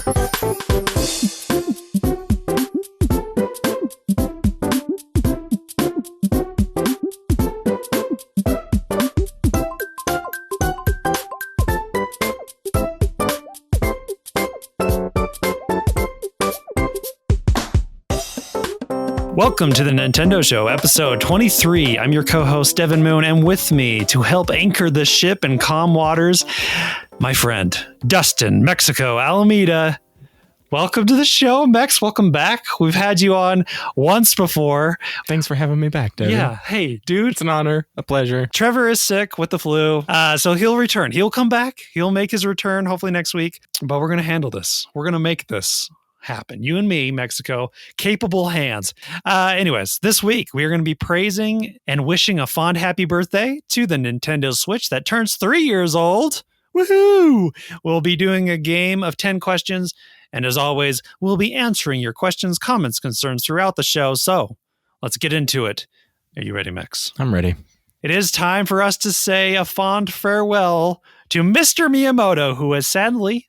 Welcome to the Nintendo Show, episode 23. I'm your co-host, Devin Moon, and with me to help anchor the ship in calm waters, my friend, Dustin, Mexico, Alameda. Welcome to the show, Mex. Welcome back. We've had you on once before. Thanks for having me back, Devin. Yeah. Hey, dude. It's an honor, a pleasure. Trevor is sick with the flu, so he'll return. He'll come back. He'll make his return hopefully next week, but we're going to handle this. We're going to make this happen. You and me, Mexico, capable hands. Anyways, this week we are going to be praising and wishing a fond happy birthday to the Nintendo Switch that turns 3 years old. Woohoo! We'll be doing a game of 10 questions, and as always, we'll be answering your questions, comments, concerns throughout the show. So let's get into it. Are you ready, Mex? I'm ready. It is time for us to say a fond farewell to Mr. Miyamoto, who has sadly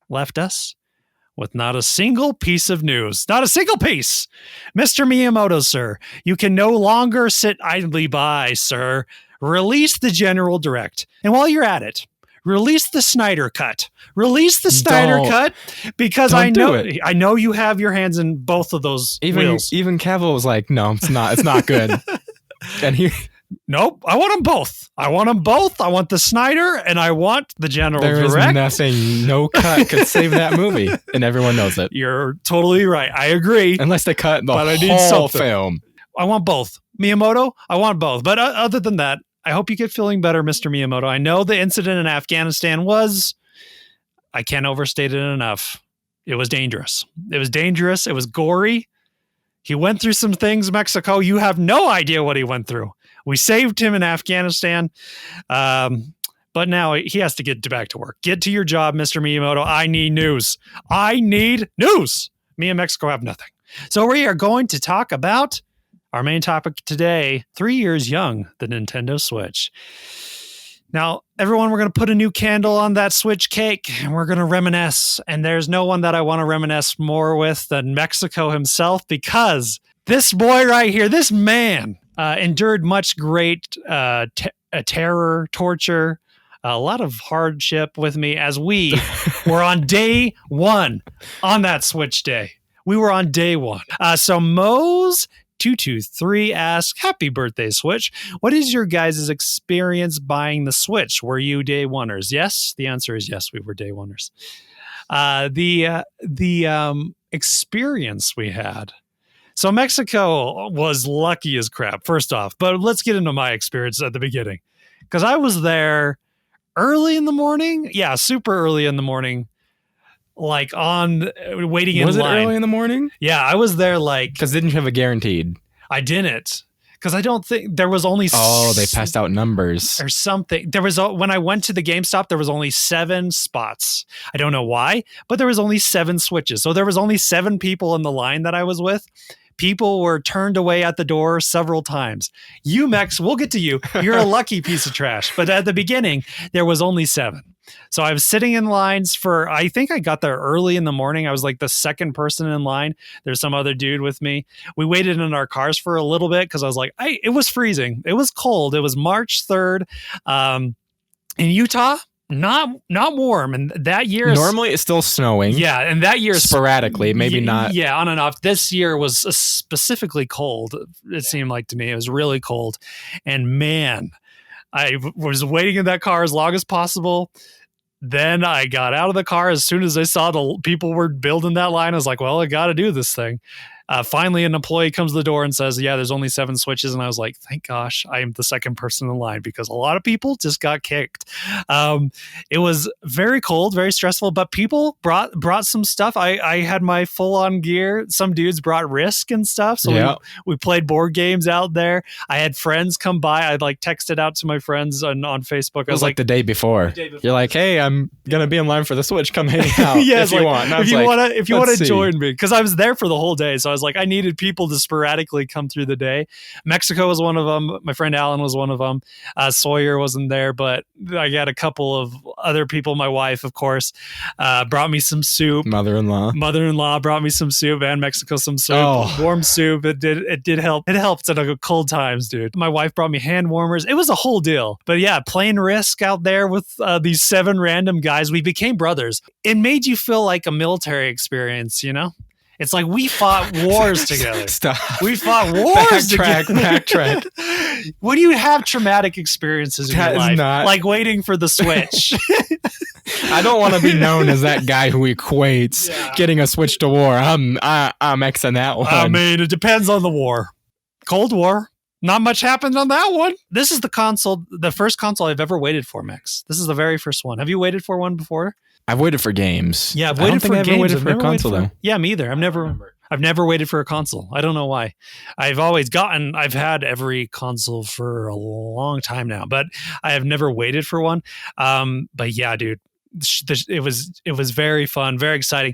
left us with not a single piece of news. Not a single piece! Mr. Miyamoto, sir, you can no longer sit idly by, sir. Release the General Direct. And while you're at it, release the Snyder Cut. Release the Snyder Cut, because I know you have your hands in both of those wheels. Even Cavill was like, no, it's not. It's not good. And he... Nope, I want them both. I want the Snyder and I want the General Direct. There is nothing, no cut could save that movie, and everyone knows it. You're totally right. I agree. Unless they cut the whole film. I want both. Miyamoto, I want both. But other than that, I hope you get feeling better, Mr. Miyamoto. I know the incident in Afghanistan I can't overstate it enough. It was dangerous. It was gory. He went through some things, Mexico. You have no idea what he went through. We saved him in Afghanistan, but now he has to get back to work. Get to your job, Mr. Miyamoto. I need news. Me and Mexico have nothing. So we are going to talk about our main topic today, 3 years young, the Nintendo Switch. Now, everyone, we're going to put a new candle on that Switch cake, and we're going to reminisce. And there's no one that I want to reminisce more with than Mexico himself, because this boy right here, this man, endured much great terror, torture, a lot of hardship with me as we were on day one on that Switch day. We were on day one. So Mose223 asks, happy birthday, Switch. What is your guys' experience buying the Switch? Were you day oneers? Yes, the answer is yes, we were day oneers. The experience we had. So Mexico was lucky as crap, first off. But let's get into my experience at the beginning. Because I was there early in the morning. Yeah, super early in the morning. Like waiting in line. Was it early in the morning? Yeah, I was there like... Because didn't you have a guaranteed? I didn't. Because I don't think... There was only... Oh, they passed out numbers. Or something. There was... When I went to the GameStop, there was only 7 spots. I don't know why, but there was only 7 Switches. So there was only 7 people in the line that I was with. People were turned away at the door several times. You, Mex, we'll get to you. You're a lucky piece of trash. But at the beginning, there was only 7. So I was sitting in lines I think I got there early in the morning. I was like the second person in line. There's some other dude with me. We waited in our cars for a little bit because I was like, it was freezing. It was cold. It was March 3rd. In Utah, not warm, and that year normally it's still snowing. Yeah, and that year sporadically, maybe not. Yeah, on and off. This year was specifically cold. It seemed like to me it was really cold, and man, I was waiting in that car as long as possible. Then I got out of the car as soon as I saw the people were building that line. I was like, well, I got to do this thing. Finally, an employee comes to the door and says, yeah, there's only 7 Switches. And I was like, thank gosh, I am the second person in line, because a lot of people just got kicked. It was very cold, very stressful, but people brought some stuff. I had my full on gear. Some dudes brought Risk and stuff. So we played board games out there. I had friends come by. I texted out to my friends on Facebook. It was like the day before. You're like, hey, I'm going to be in line for the Switch. Come hang out yeah, if you want. If you want to join me. Because I was there for the whole day. So I was was like, I needed people to sporadically come through the day. Mexico was one of them. My friend Alan was one of them. Sawyer wasn't there, but I got a couple of other people. My wife, of course, brought me some soup. Mother-in-law brought me some soup, and Mexico some soup, warm soup. It did help. It helped at a cold times, dude. My wife brought me hand warmers. It was a whole deal. But yeah, playing Risk out there with these 7 random guys. We became brothers. It made you feel like a military experience, you know? It's like we fought wars together. Stop. We fought wars together. Backtrack. When you have traumatic experices in your life, like waiting for the Switch. I don't want to be known as that guy who equates getting a Switch to war. I'm Xing that one. I mean, it depends on the war. Cold War. Not much happened on that one. This is the first console I've ever waited for, Max. This is the very first one. Have you waited for one before? I've waited for games. Yeah, I've waited for games. I've waited for a console though. Yeah, me either. I've never waited for a console. I don't know why. I've had every console for a long time now, but I have never waited for one. But yeah, dude, it was very fun, very exciting.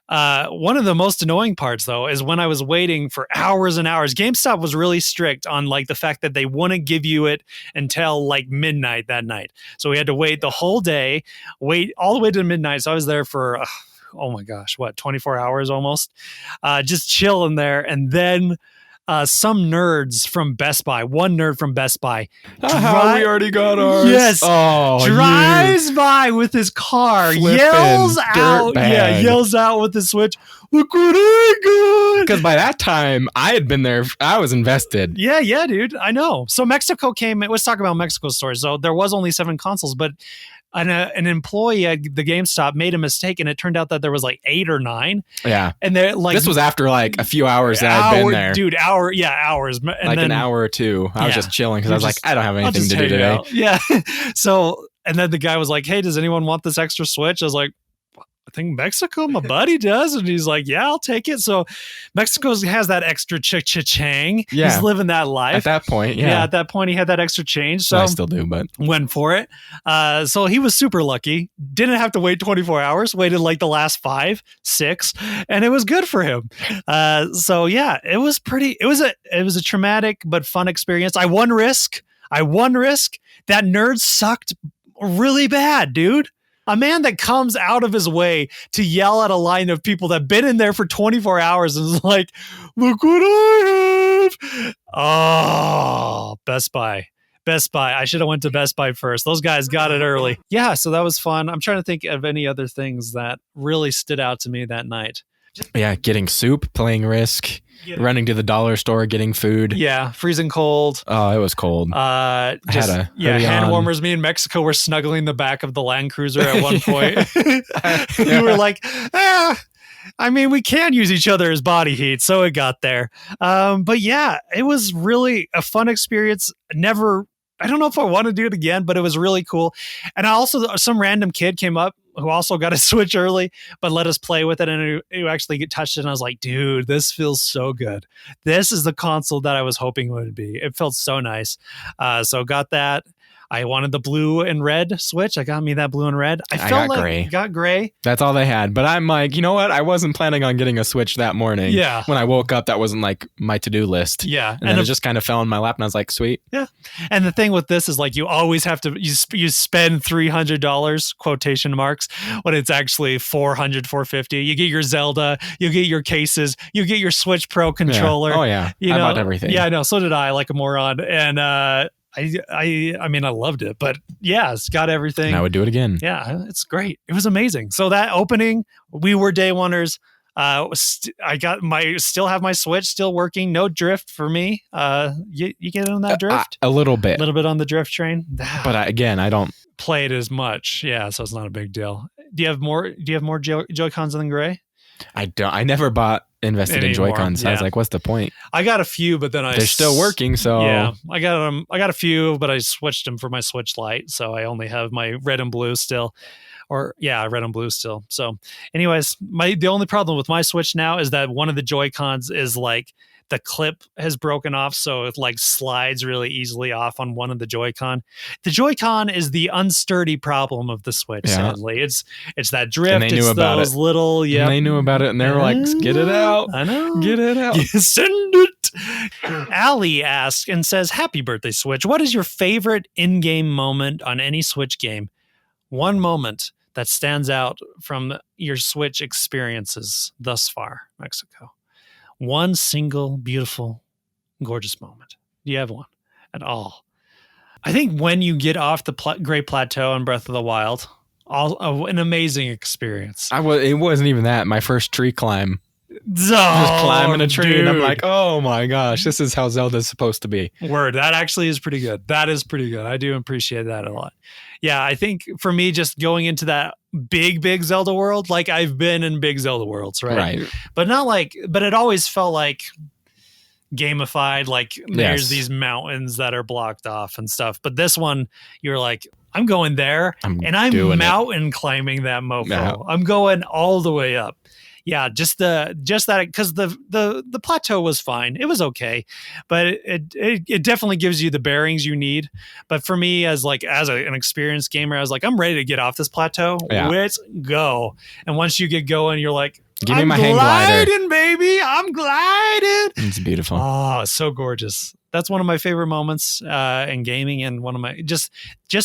One of the most annoying parts though is when I was waiting for hours and hours. GameStop was really strict on like the fact that they wouldn't give you it until like midnight that night. So we had to wait the whole day, wait all the way to midnight. So I was there for oh my gosh, 24 hours almost, just chilling there. And then some nerds from Best Buy, one nerd from Best Buy. We already got ours. Yes. Drives by with his car, yells out with the Switch. Look what I got. Because by that time, I had been there. I was invested. Yeah, dude. I know. So Mexico came. Let's talk about Mexico stores. So there was only 7 consoles, but an employee at the GameStop made a mistake, and it turned out that there was like 8 or 9. Yeah, and they're like, this was after like a few hours that I'd been there, dude. Hours, and like then, an hour or two. I was just chilling because I was like, I don't have anything to do today. Out. Yeah. So, and then the guy was like, "Hey, does anyone want this extra Switch?" I was like, I think Mexico, my buddy does. And he's like, yeah, I'll take it. So Mexico has that extra cha-chang. Yeah. He's living that life. At that point, yeah. At that point, he had that extra change. So I still do, but went for it. So he was super lucky. Didn't have to wait 24 hours. Waited like the last 5, 6. And it was good for him. So yeah, it was a traumatic but fun experience. I won Risk. That nerd sucked really bad, dude. A man that comes out of his way to yell at a line of people that have been in there for 24 hours and is like, look what I have. Oh, Best Buy. I should have went to Best Buy first. Those guys got it early. Yeah, so that was fun. I'm trying to think of any other things that really stood out to me that night. Yeah, getting soup, playing Risk, running to the dollar store, getting food. Yeah, freezing cold. Oh, it was cold. Hand warmers. Me in Mexico were snuggling the back of the Land Cruiser at one point. We were like, I mean, we can use each other as body heat, so it got there. But yeah, it was really a fun experience. I don't know if I want to do it again, but it was really cool. And some random kid came up who also got a Switch early, but let us play with it. And it actually touched it. And I was like, dude, this feels so good. This is the console that I was hoping it would be. It felt so nice. So got that. I wanted the blue and red Switch. I got me that blue and red. I got gray. That's all they had. But I'm like, you know what? I wasn't planning on getting a Switch that morning. Yeah. When I woke up, that wasn't like my to-do list. Yeah. And then it just kind of fell in my lap and I was like, sweet. Yeah. And the thing with this is like, you always have to, you spend $300, quotation marks, when it's actually $400, $450. You get your Zelda, you get your cases, you get your Switch Pro controller. Yeah. Oh yeah. I bought everything. Yeah, I know. So did I, like a moron. And, I mean, I loved it, but yeah, it's got everything. And I would do it again. Yeah, it's great. It was amazing. So that opening, we were day oneers. Still have my Switch still working. No drift for me. You get on that drift? A little bit. A little bit on the drift train. But I don't play it as much. Yeah, so it's not a big deal. Do you have more Joy-Cons than gray? I don't. I never invested in Joy-Cons. Yeah. I was like, what's the point? I got a few, but then they're still working. So yeah, I got a few, but I switched them for my Switch Lite, so I only have my red and blue still. Red and blue still. So anyways, the only problem with my Switch now is that one of the Joy-Cons is like the clip has broken off, so it like slides really easily off on one of the Joy-Con. The Joy-Con is the unsturdy problem of the Switch. Sadly, it's that drift. And they knew about those it. little They knew about it, and they were like, "Get it out! I know, Get it out! Send it." Allie asks and says, "Happy birthday, Switch! What is your favorite in-game moment on any Switch game? One moment that stands out from your Switch experiences thus far, Mexico. One single, beautiful, gorgeous moment. Do you have one at all?" I think when you get off the Great Plateau in Breath of the Wild, an amazing experience. It wasn't even that. My first tree climb. Just climbing a tree, and I'm like, oh my gosh, this is how Zelda's supposed to be. Word. That actually is pretty good. That is pretty good. I do appreciate that a lot. Yeah, I think for me, just going into that big Zelda world, like I've been in big Zelda worlds, right? But not like, but it always felt like gamified, like there's these mountains that are blocked off and stuff. But this one, you're like, I'm going there and I'm mountain climbing that mofo. Yeah. I'm going all the way up. Yeah, just that, because the plateau was fine. It was okay, but it definitely gives you the bearings you need. But for me, as an experienced gamer, I was like, I'm ready to get off this plateau. Yeah. Let's go. And once you get going, you're like, give me my hang glider, baby. I'm gliding. It's beautiful. Oh, it's so gorgeous. That's one of my favorite moments in gaming, and one of my just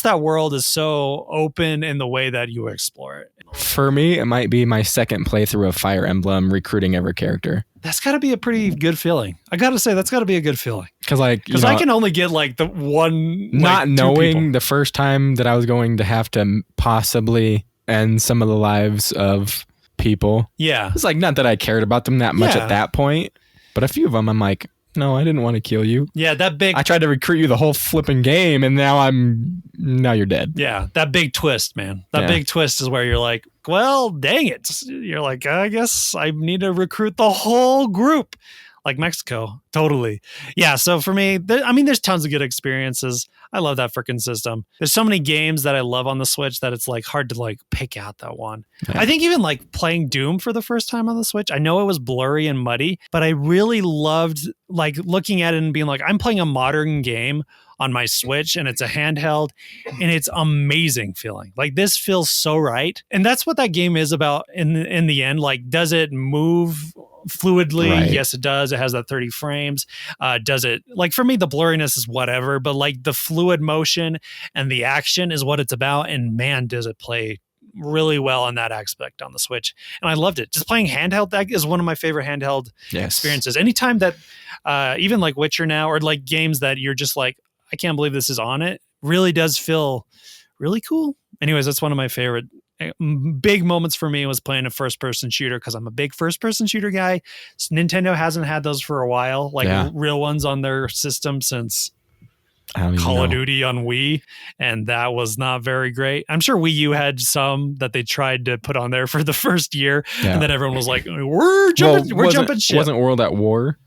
that world is so open in the way that you explore it. For me, it might be my second playthrough of Fire Emblem, recruiting every character. That's got to be a pretty good feeling. I got to say, that's got to be a good feeling. Because I can only get like the one. Not knowing the first time that I was going to have to possibly end some of the lives of people. Yeah, it's like not that I cared about them that much at that point, but a few of them, I'm like, no, I didn't want to kill you. Yeah, I tried to recruit you the whole flipping game, and now you're dead. Yeah, that big twist, man. That big twist is where you're like, well, dang it. You're like, I guess I need to recruit the whole group. Like Mexico. Totally. Yeah, so for me, there's tons of good experiences. I love that freaking system. There's so many games that I love on the Switch that it's like hard to like pick out that one. Yeah. I think even like playing Doom for the first time on the Switch, I know it was blurry and muddy, but I really loved like looking at it and being like, I'm playing a modern game on my Switch, and it's a handheld, and it's amazing feeling. Like, this feels so right. And that's what that game is about in the end. Like, does it move fluidly? Right. Yes, it does. It has that 30 frames. Does it, like, for me, the blurriness is whatever, but like the fluid motion and the action is what it's about. And man, does it play really well on that aspect on the Switch. And I loved it. Just playing handheld, that is one of my favorite handheld experiences. Anytime that even like Witcher now, or like games that you're just like, I can't believe this is on it, really does feel really cool. Anyways, that's one of my favorite big moments for me, was playing a first-person shooter, because I'm a big first-person shooter guy. Nintendo hasn't had those for a while, like real ones on their system since Call of Duty on Wii, and that was not very great. I'm sure Wii U had some that they tried to put on there for the first year, and then everyone was like, we're jumping ship. Wasn't World at War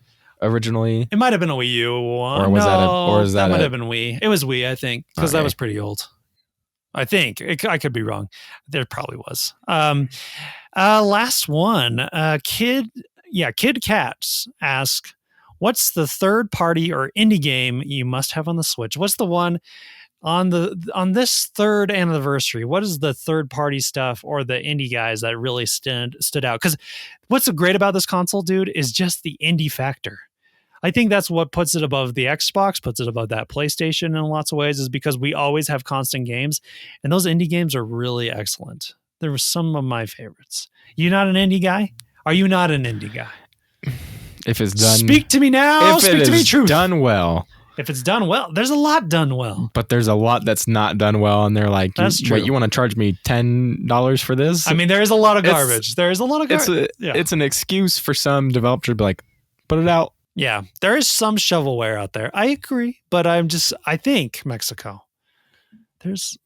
originally? It might have been a Wii U one. Or was that might have been Wii. It was Wii, I think, because that was pretty old. I think I could be wrong. There probably was. Last one. Kid Cats ask, what's the third party or indie game you must have on the Switch? What's the one on this third anniversary? What is the third party stuff or the indie guys that really stood out? Because what's so great about this console, dude, is just the indie factor. I think that's what puts it above the Xbox, puts it above that PlayStation in lots of ways, is because we always have constant games, and those indie games are really excellent. There were some of my favorites. You not an indie guy? Are you not an indie guy? If it's done, speak to me now. Speak to me truth. Done well. If it's done well, there's a lot done well. But there's a lot that's not done well, and they're like, wait, you want to charge me $10 for this? I mean, there is a lot of garbage. There is a lot of garbage. It's an excuse for some developer to be like, put it out. Yeah, there is some shovelware out there. I agree, but I think Mexico, there's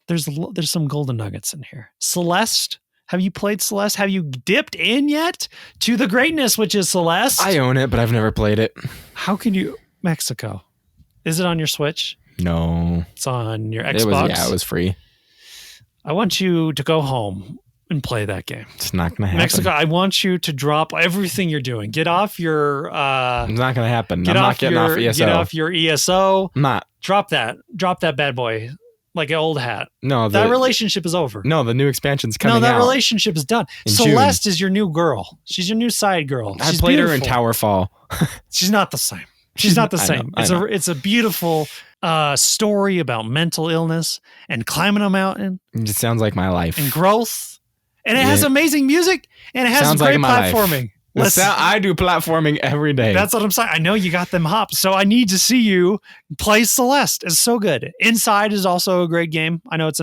some golden nuggets in here. Celeste, have you played Celeste? Have you dipped in yet to the greatness which is Celeste? I own it, but I've never played it. How can you? Mexico, is it on your Switch? No, it's on your Xbox. It was free. I want you to go home and play that game. It's not going to happen. Mexico, I want you to drop everything you're doing. Get off your... it's not going to happen. I'm not getting off ESO. Get off your ESO. I'm not. Drop that. Drop that bad boy like an old hat. No, that relationship is over. No, the new expansion's coming out. No, that relationship is done. Celeste is your new girl. She's your new side girl. I played her in Towerfall. She's not the same. She's not the same. It's a beautiful story about mental illness and climbing a mountain. It sounds like my life. And growth. And it has amazing music, and it has great platforming. I do platforming every day. That's what I'm saying. I know you got them hops, so I need to see you play Celeste. It's so good. Inside is also a great game. I know it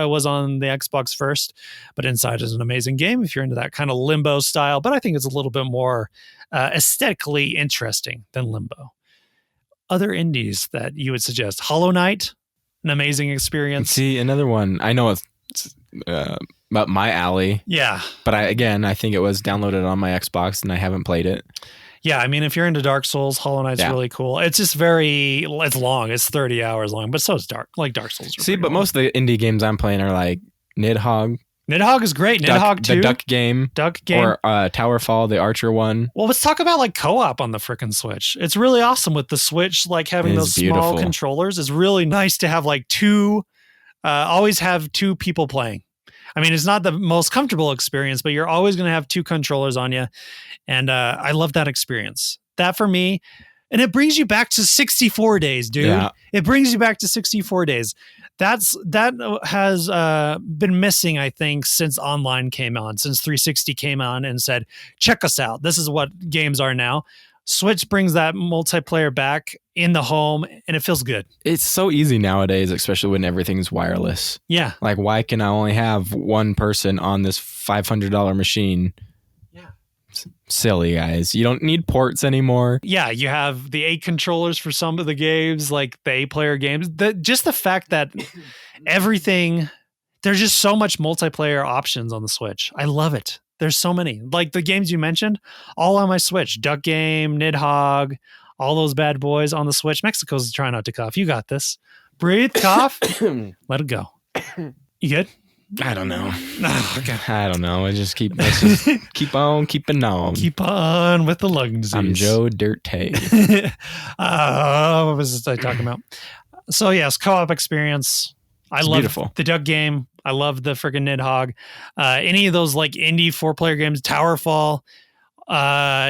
was on the Xbox first, but Inside is an amazing game if you're into that kind of Limbo style. But I think it's a little bit more aesthetically interesting than Limbo. Other indies that you would suggest? Hollow Knight, an amazing experience. See, another one. I know it's up my alley. Yeah. But I think it was downloaded on my Xbox and I haven't played it. Yeah, I mean, if you're into Dark Souls, Hollow Knight's really cool. It's just it's long. It's 30 hours long, but so is Dark Souls. See, but most of the indie games I'm playing are like Nidhogg. Nidhogg is great. Nidhogg 2. The Duck game. Or Towerfall, the Archer one. Well, let's talk about like co-op on the frickin' Switch. It's really awesome with the Switch, like having those small controllers. It's really nice to have like always have two people playing. I mean, it's not the most comfortable experience, but you're always going to have two controllers on you. And I love that experience. That for me, and it brings you back to 64 days, dude. Yeah. It brings you back to 64 days. That has been missing, I think, since online came on, since 360 came on and said, check us out. This is what games are now. Switch brings that multiplayer back in the home, and it feels good. It's so easy nowadays, especially when everything's wireless. Yeah. Like, why can I only have one person on this $500 machine? Yeah. It's silly, guys. You don't need ports anymore. Yeah, you have the 8 controllers for some of the games, like the 8-player games. Just the fact that everything... There's just so much multiplayer options on the Switch. I love it. There's so many. Like the games you mentioned, all on my Switch. Duck Game, Nidhogg, all those bad boys on the Switch. Mexico's trying not to cough. You got this. Breathe, cough, let it go. You good? I don't know. Oh, okay. I don't know. Let's just keep on keeping on. Keep on with the lung disease. I'm Joe Dirty. What was I talking about? So yes, co-op experience. I love the Duck Game. I love the freaking Nidhogg. Any of those like indie 4-player games, Towerfall,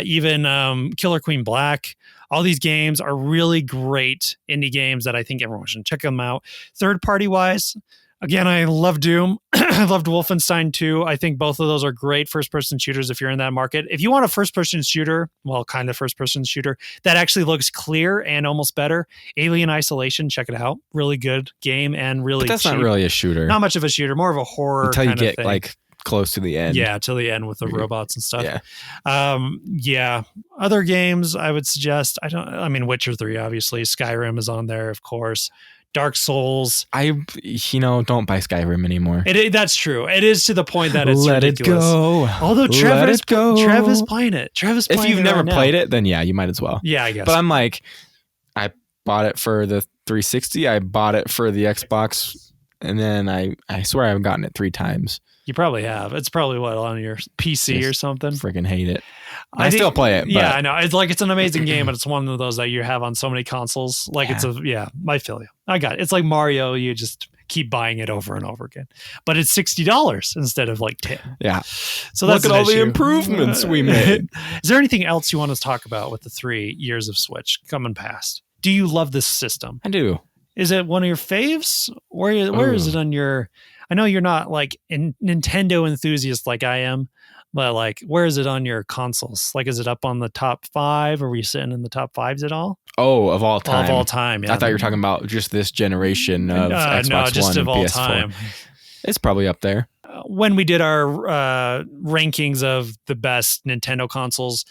even Killer Queen Black. All these games are really great indie games that I think everyone should check them out. Third party wise, again, I love Doom. I loved Wolfenstein 2. I think both of those are great first-person shooters if you're in that market. If you want a first-person shooter, well, kind of first-person shooter, that actually looks clear and almost better, Alien Isolation, check it out. Really good game and really But that's cheap. Not really a shooter. Not much of a shooter, more of a horror until you kind get of thing. Like close to the end. Yeah, till the end with the robots and stuff. Yeah. Yeah. Other games I would suggest, Witcher 3, obviously. Skyrim is on there, of course. Dark Souls. Don't buy Skyrim anymore. That's true. It is to the point that it's Let ridiculous. It go. Although Trev is playing it. If you've never played it, then yeah, you might as well. Yeah, I guess. But I'm like, I bought it for the 360. I bought it for the Xbox, and then I swear I've gotten it 3 times. You probably have. It's probably on your PC or something. Freaking hate it. I still play it. Yeah, I know. It's an amazing game, but it's one of those that you have on so many consoles. Like I feel you. I got it. It's like Mario. You just keep buying it over and over again, but it's $60 instead of like 10. Yeah. So that's look at all the improvements we made. Is there anything else you want to talk about with the 3 years of Switch coming past? Do you love this system? I do. Is it one of your faves? Where is it on your? I know you're not like a Nintendo enthusiast like I am, but like, where is it on your consoles? Like, is it up on the top 5? Are we sitting in the top 5s at all? Oh, of all time. Of all time, yeah. I thought you were talking about just this generation of Xbox no, just One of and all PS4. time. It's probably up there. When we did our rankings of the best Nintendo consoles,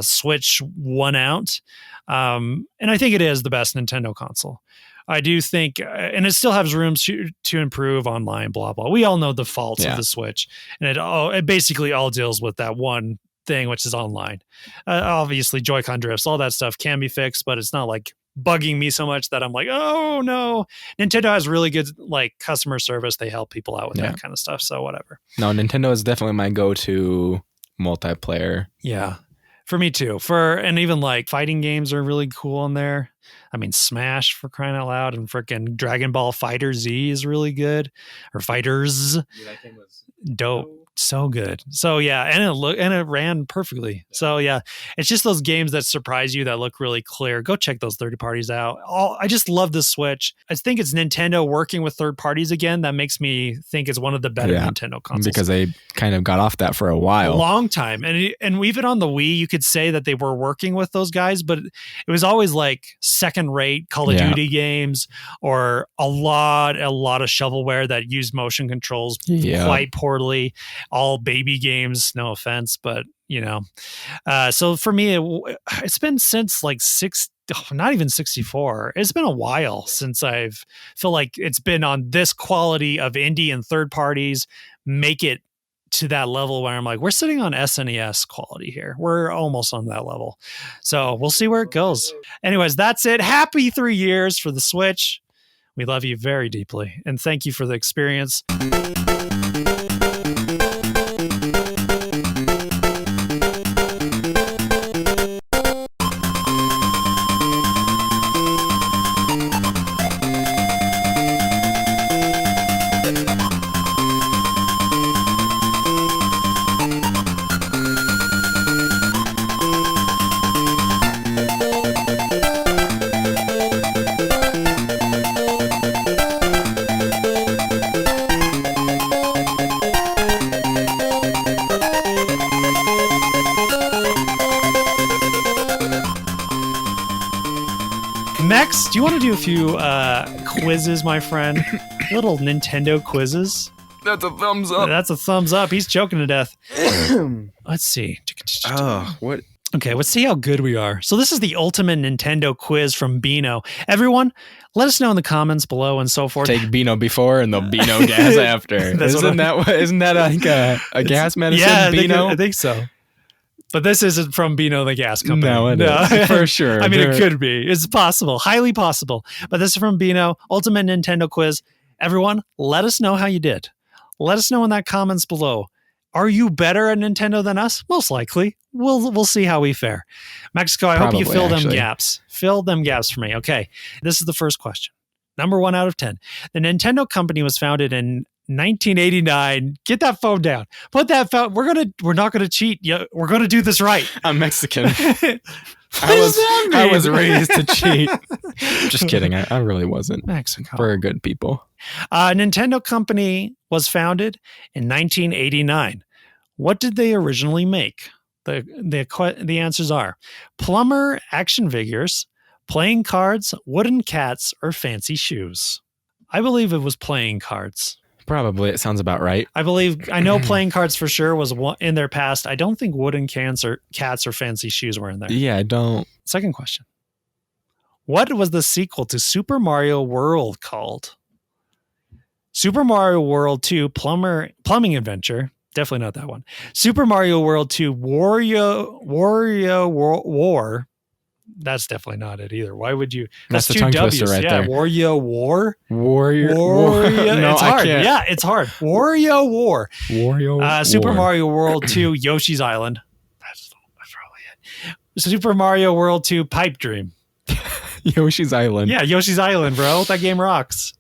Switch won out. And I think it is the best Nintendo console. I do think, and it still has room to improve online, blah, blah. We all know the faults of the Switch. And it basically all deals with that one thing, which is online. Obviously, Joy-Con drifts, all that stuff can be fixed, but it's not like bugging me so much that I'm like, oh no. Nintendo has really good like customer service. They help people out with that kind of stuff. So whatever. No, Nintendo is definitely my go-to multiplayer. Yeah. For me too. And even like fighting games are really cool on there. I mean, Smash, for crying out loud, and freaking Dragon Ball Fighter Z is really good. Or Fighters. Dude, that game was dope. So good. So yeah, and it ran perfectly. So yeah, it's just those games that surprise you that look really clear. Go check those third parties out. I just love the Switch. I think it's Nintendo working with third parties again that makes me think it's one of the better Nintendo consoles, because they kind of got off that for a while, a long time. And even on the Wii, you could say that they were working with those guys, but it was always like second-rate Call of Duty games or a lot of shovelware that used motion controls quite poorly. All baby games, no offense, but so for me, it's been since like not even 64. It's been a while since I've feel like it's been on this quality of indie and third parties make it to that level where I'm like, we're sitting on SNES quality here. We're almost on that level. So we'll see where it goes. Anyways, that's it. Happy 3 years for the Switch. We love you very deeply. And thank you for the experience. Max, do you want to do a few quizzes, my friend? Little Nintendo quizzes. That's a thumbs up. That's a thumbs up. He's choking to death. Let's see. Oh, what? Okay, let's see how good we are. So this is the ultimate Nintendo quiz from Beano. Everyone, let us know in the comments below and so forth. Take Beano before and the Beano gas after. Isn't that like a gas medicine? Yeah, Beano? I think so. But this isn't from Beano the gas company. No, it is. For sure. I mean, it could be. It's possible. Highly possible. But this is from Beano. Ultimate Nintendo quiz. Everyone, let us know how you did. Let us know in that comments below. Are you better at Nintendo than us? Most likely. We'll see how we fare. Mexico, I hope you fill them gaps. Fill them gaps for me. Okay. This is the first question. Number 1 out of 10. The Nintendo company was founded in 1989. Get that phone down. Put that phone. We're not gonna cheat. Yeah, we're gonna do this right. I'm Mexican. I was raised to cheat. Just kidding. I really wasn't. Mexico. We're good people. Nintendo company was founded in 1989. What did they originally make? The answers are plumber action figures, playing cards, wooden cats, or fancy shoes. I believe it was playing cards. Probably. It sounds about right. I know playing cards for sure was in their past. I don't think wooden cats or fancy shoes were in there. Yeah, I don't. Second question. What was the sequel to Super Mario World called? Super Mario World 2 Plumbing Adventure. Definitely not that one. Super Mario World 2 Wario War. That's definitely not it either. Why would you? That's the tongue twister right there. Wario War. Wario. No, it's hard. Yeah, it's hard. Wario War. Super War. Mario World 2 Yoshi's Island. That's probably it. Super Mario World 2 Pipe Dream. Yoshi's Island. Yeah, Yoshi's Island, bro. That game rocks.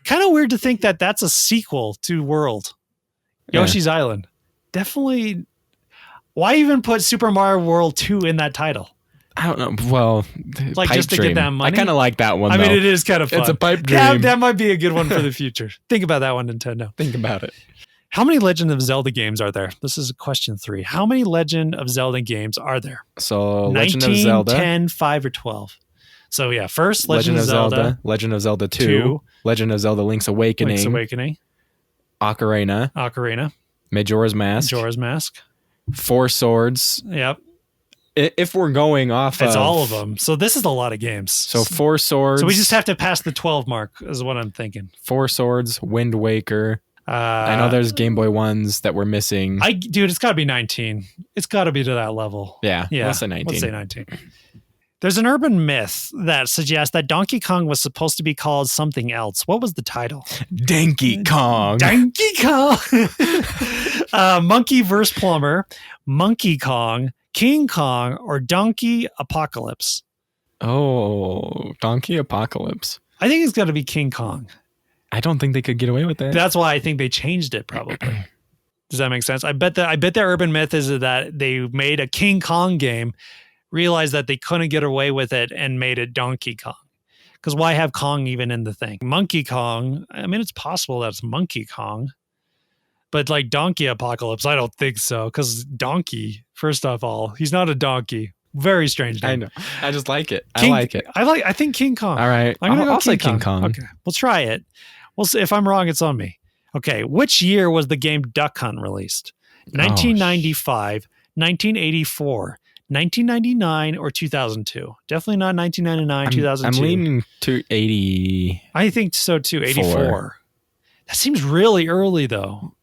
Kind of weird to think that that's a sequel to World. Yoshi's Island. Definitely. Why even put Super Mario World 2 in that title? I don't know. Well, like just to get that money. I kind of like that one. I mean, it is kind of fun. It's a pipe dream. That might be a good one for the future. Think about that one, Nintendo. Think about it. How many Legend of Zelda games are there? This is question 3. How many Legend of Zelda games are there? So Legend of Zelda, 10, 5, or 12. So yeah, first Legend of Zelda, Legend of Zelda 2, Legend of Zelda Link's Awakening, Ocarina, Majora's Mask, Four Swords. Yep. If we're going off, it's all of them. So this is a lot of games. So Four Swords. So we just have to pass the 12 mark, is what I'm thinking. Four Swords, Wind Waker. I know there's Game Boy ones that we're missing. Dude, it's got to be 19. It's got to be to that level. Yeah. Let's say 19. Let's say 19. There's an urban myth that suggests that Donkey Kong was supposed to be called something else. What was the title? Donkey Kong. Donkey Kong. Monkey vs. Plumber, Monkey Kong, King Kong, or Donkey Apocalypse? Oh, Donkey Apocalypse. I think it's got to be King Kong. I don't think they could get away with that. That's why I think they changed it, probably. Does that make sense? I bet the urban myth is that they made a King Kong game, realized that they couldn't get away with it, and made it Donkey Kong. Because why have Kong even in the thing? Monkey Kong, I mean, it's possible that's Monkey Kong. But like Donkey Apocalypse, I don't think so. Because Donkey, first of all, he's not a donkey. Very strange name. I know. I just like it. I like it. I think King Kong. All right. I'll say King Kong. Okay. We'll try it. We'll see. If I'm wrong, it's on me. Okay. Which year was the game Duck Hunt released? 1995, 1984, 1999, or 2002? Definitely not 1999, 2002. I'm leaning to 80. I think so too. 84. That seems really early though.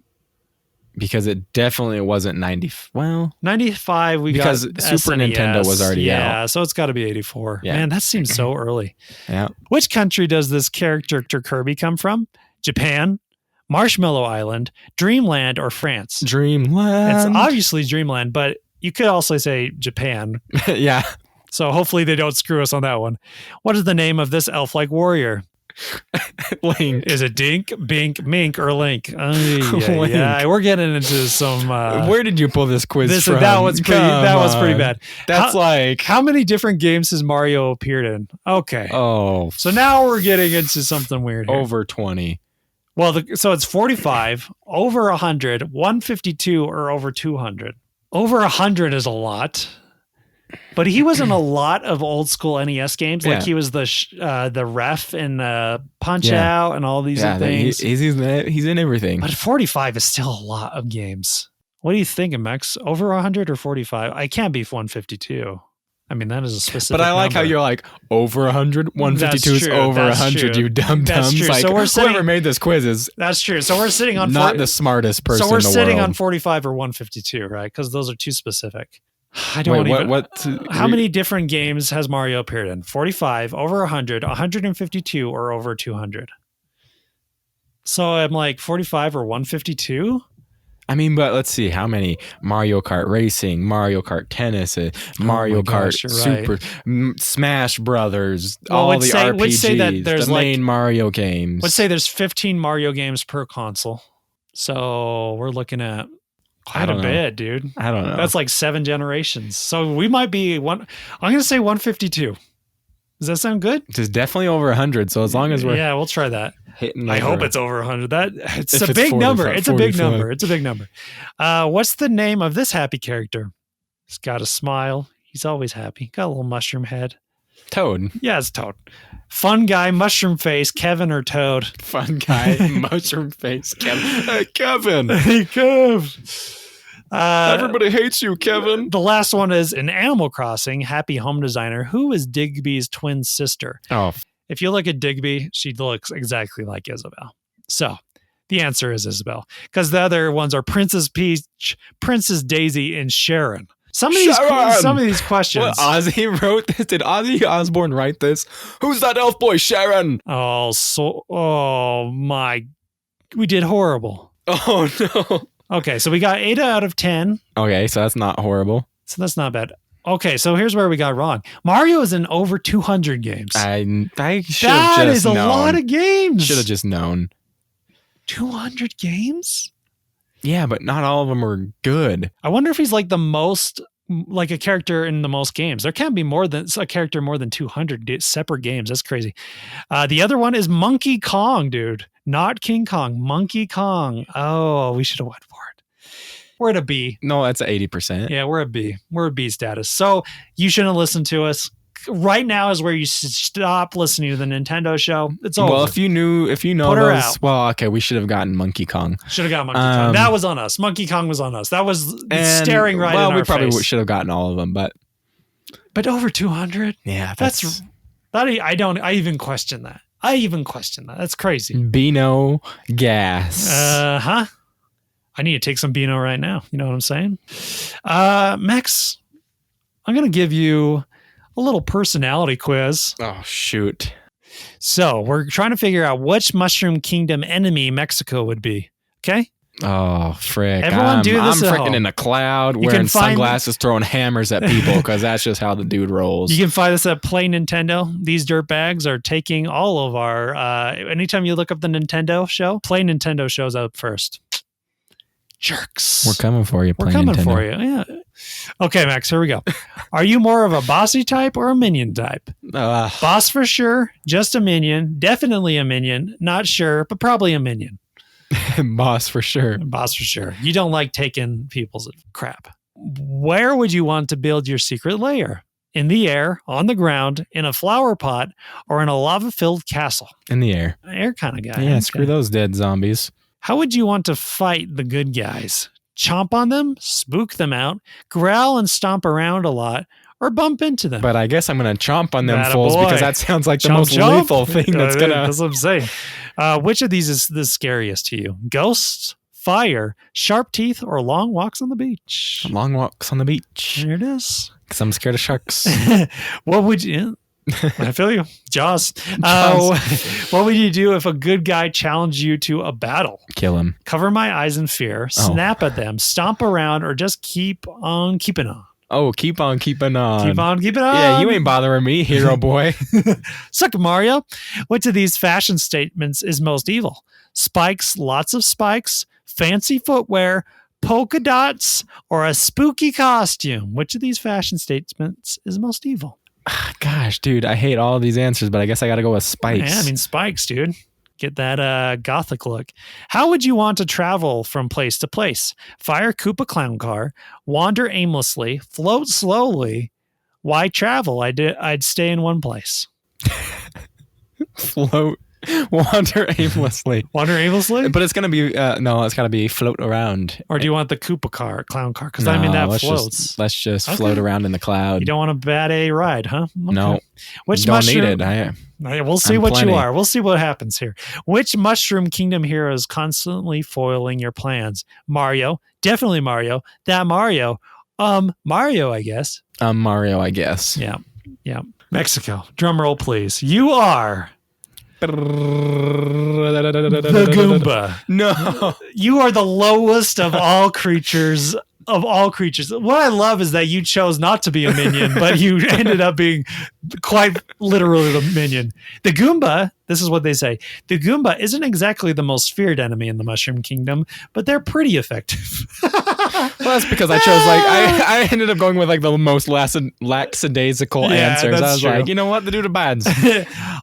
Because it definitely wasn't 90. Well, 95 because Super Nintendo was already out. Yeah, so it's got to be 84. Yeah. Man, that seems so early. Yeah. Which country does this character Kirby come from? Japan, Marshmallow Island, Dreamland, or France? Dreamland. It's obviously Dreamland, but you could also say Japan. Yeah. So hopefully they don't screw us on that one. What is the name of this elf-like warrior? Link. Is it Dink, Bink, Mink, or Link? Link. Yeah, we're getting into some. Where did you pull this quiz from? That was pretty bad. That's how many different games has Mario appeared in? Okay. Oh. So now we're getting into something weird here. Over 20. Well, so it's 45, over 100, 152, or over 200. Over 100 is a lot. But he was in a lot of old school NES games. Like he was the ref in Punch Out and all these things. He's in everything. But 45 is still a lot of games. What are you thinking, Max? Over 100 or 45? I can't be 152. I mean, that is a specific But I like number. how you're like, over 100? 152 is over 100, you dum-dums. Like, so whoever made this quiz is... That's true. So we're sitting on... Not the smartest person in the world. So we're sitting on 45 or 152, right? Because those are too specific. I don't How many different games has Mario appeared in? 45, over 100, 152, or over 200? So I'm like 45 or 152? I mean, but let's see how many Mario Kart Racing, Mario Kart Tennis, Mario Kart Super, Smash Brothers, all the RPGs, let's say that there's the main Mario games. Let's say there's 15 Mario games per console. So we're looking at quite a bit, dude. I don't know. That's like 7 generations. So we might be I'm going to say 152. Does that sound good? It's definitely over 100. So as long as we're... Yeah, we'll try that. I hope it's over 100. It's a big number. It's a big number. It's a big number. What's the name of this happy character? He's got a smile. He's always happy. Got a little mushroom head. Toad. Yeah, it's Toad. Fun guy, mushroom face, Kevin or Toad? Fun guy, mushroom face, Kevin. Hey, Kevin. Hey, Kev. Everybody hates you, Kevin. The last one is in Animal Crossing, Happy Home Designer. Who is Digby's twin sister? Oh. If you look at Digby, she looks exactly like Isabelle. So the answer is Isabelle. Because the other ones are Princess Peach, Princess Daisy, and Sharon. Some of these questions. What, Ozzy wrote this? Did Ozzy Osbourne write this? Who's that elf boy, Sharon? Oh my. We did horrible. Oh, no. Okay, so we got 8 out of 10. Okay, so that's not horrible. So that's not bad. Okay, so here's where we got wrong. Mario is in over 200 games. I should have just known. That is a lot of games. Should have just known. 200 games? Yeah, but not all of them are good. I wonder if he's like a character in the most games. There can't be a character more than 200 separate games. That's crazy. The other one is Monkey Kong, dude. Not King Kong. Monkey Kong. Oh, we should have went for it. We're at a B. No, that's 80%. Yeah, we're a B. We're a B status. So you shouldn't listen to us. Right now is where you should stop listening to the Nintendo show. It's over. Well, if you know Put her those, out. Well, okay, we should have gotten Monkey Kong. Should have got Monkey Kong. That was on us. Monkey Kong was on us. That was staring right in our face. Well, we probably should have gotten all of them, but over 200? Yeah, I even question that. That's crazy. Beano gas. I need to take some Beano right now. You know what I'm saying? Max, I'm going to give you a little personality quiz. Oh, shoot. So we're trying to figure out which Mushroom Kingdom enemy Mexico would be. Okay? Oh, frick. Everyone do this I'm freaking in a cloud wearing sunglasses, throwing hammers at people because that's just how the dude rolls. You can find us at Play Nintendo. These dirtbags are taking all of our... anytime you look up the Nintendo show, Play Nintendo shows up first. Jerks. We're coming for you, Play Nintendo. We're coming for you, yeah. Okay, Max, here we go. Are you more of a bossy type or a minion type? Boss for sure, just a minion, definitely a minion, not sure, but probably a minion. Boss for sure. Boss for sure. You don't like taking people's crap. Where would you want to build your secret lair? In the air, on the ground, in a flower pot, or in a lava-filled castle? In the air. Air kind of guy. Yeah, screw those dead zombies. How would you want to fight the good guys? Chomp on them, spook them out, growl and stomp around a lot, or bump into them? But I guess I'm going to chomp on them fools because that sounds like the most lethal thing that's going to... That's what I'm saying. Which of these is the scariest to you? Ghosts, fire, sharp teeth, or long walks on the beach? Long walks on the beach. There it is. Because I'm scared of sharks. What would you... I feel you. Jaws. What would you do if a good guy challenged you to a battle? Kill him. Cover my eyes in fear, snap at them, stomp around, or just keep on keeping on? Oh, keep on keeping on. Keep on keeping on. Yeah, you ain't bothering me, hero boy. Suck it, Mario. Which of these fashion statements is most evil? Spikes, lots of spikes, fancy footwear, polka dots, or a spooky costume? Which of these fashion statements is most evil? Gosh, dude, I hate all of these answers, but I guess I got to go with spikes. Yeah, I mean, spikes, dude. Get that gothic look. How would you want to travel from place to place? Fire Koopa clown car, wander aimlessly, float slowly. Why travel? I'd stay in one place. Float. Wander aimlessly. Wander aimlessly? But it's going to be, no, it's got to be float around. Or do you want the Koopa car, clown car? Because I mean, that floats. Let's just float around in the cloud. You don't want a bad A ride, huh? Okay. No. Which don't mushroom? Need it. We'll see what you are. We'll see what happens here. Which Mushroom Kingdom hero is constantly foiling your plans? Mario. Definitely Mario. That Mario. Mario, I guess. Mario, I guess. Yeah. Mexico. Drum roll, please. You are... the Goomba. No. You are the lowest of all creatures. What I love is that you chose not to be a minion, but you ended up being quite literally the minion. The Goomba, this is what they say. The Goomba isn't exactly the most feared enemy in the Mushroom Kingdom, but they're pretty effective. Well, that's because I chose I ended up going with the most lackadaisical answers. I was true. Like, you know what? The dude abides.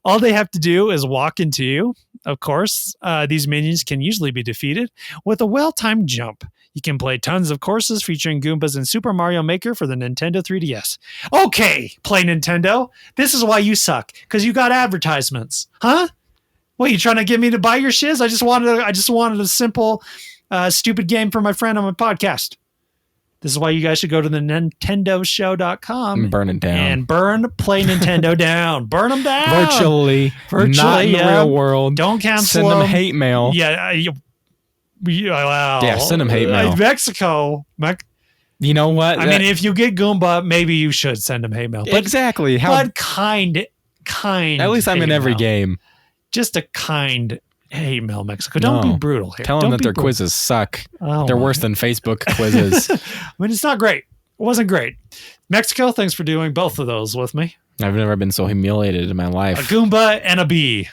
All they have to do is walk into you. Of course, these minions can usually be defeated with a well-timed jump. You can play tons of courses featuring Goombas in Super Mario Maker for the Nintendo 3DS. Okay, Play Nintendo. This is why you suck, because you got advertisements. Huh? What, you trying to get me to buy your shiz? I just wanted a simple, stupid game for my friend on my podcast. This is why you guys should go to the nintendoshow.com and burn it down. And burn Play Nintendo down. Burn them down. Virtually, not in the real world. Don't cancel Send them hate mail. Yeah, wow. Yeah, send them hate mail. Mexico. You know what? I mean, if you get Goomba, maybe you should send them hate mail. But, exactly. But kind. At least I'm in every game. Just a kind hate mail, Mexico. Don't be brutal here. Tell them that their quizzes suck. Oh, they're worse than Facebook quizzes. I mean, it's not great. It wasn't great. Mexico, thanks for doing both of those with me. I've never been so humiliated in my life. A Goomba and a bee.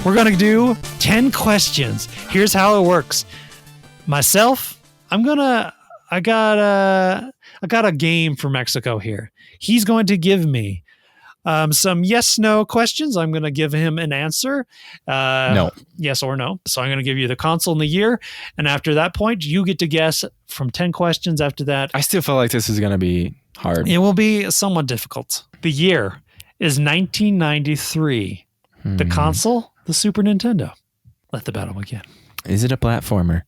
We're going to do 10 questions. Here's how it works. Myself, I'm going to I got a game for Mexico here. He's going to give me some yes/no questions. I'm going to give him an answer. No. Yes or no. So I'm going to give you the console and the year. And after that point, you get to guess from 10 questions after that. I still feel like this is going to be hard. It will be somewhat difficult. The year is 1993. The console, the Super Nintendo. Let the battle begin. Is it a platformer?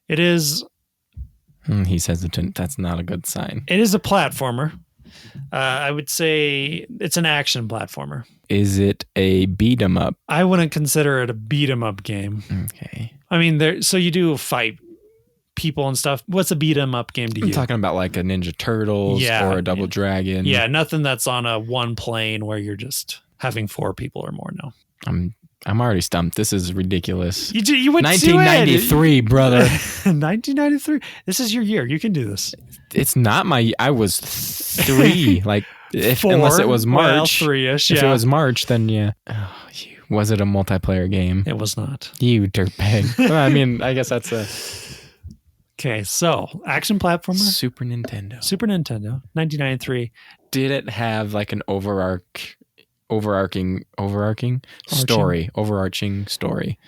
It is. He's hesitant. That's not a good sign. It is a platformer. I would say it's an action platformer. Is it a beat 'em up? I wouldn't consider it a beat 'em up game. Okay. I mean, so you do fight people and stuff. What's a beat 'em up game to you? I'm talking about like a Ninja Turtles or a Double Dragon. Yeah, nothing that's on a one plane where you're just having 4 people or more. No. I'm already stumped. This is ridiculous. You went 1993, brother. 1993. This is your year. You can do this. It's not my. I was 3. Like, unless it was March. Well, 3-ish. If it was March, then yeah. Oh, was it a multiplayer game? It was not. You dirtbag. Well, I mean, I guess that's a. Okay, so action platformer. Super Nintendo, 1993. Did it have like an overarching story? Overarching story.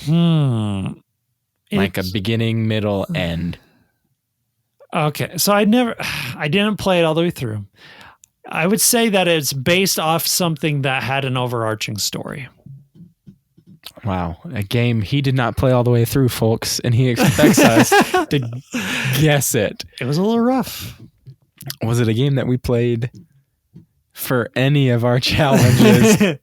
Like a beginning, middle, end. Okay, so I didn't play it all the way through. I would say that it's based off something that had an overarching story. Wow, a game he did not play all the way through, folks, and he expects us to guess it. It was a little rough. Was it a game that we played for any of our challenges?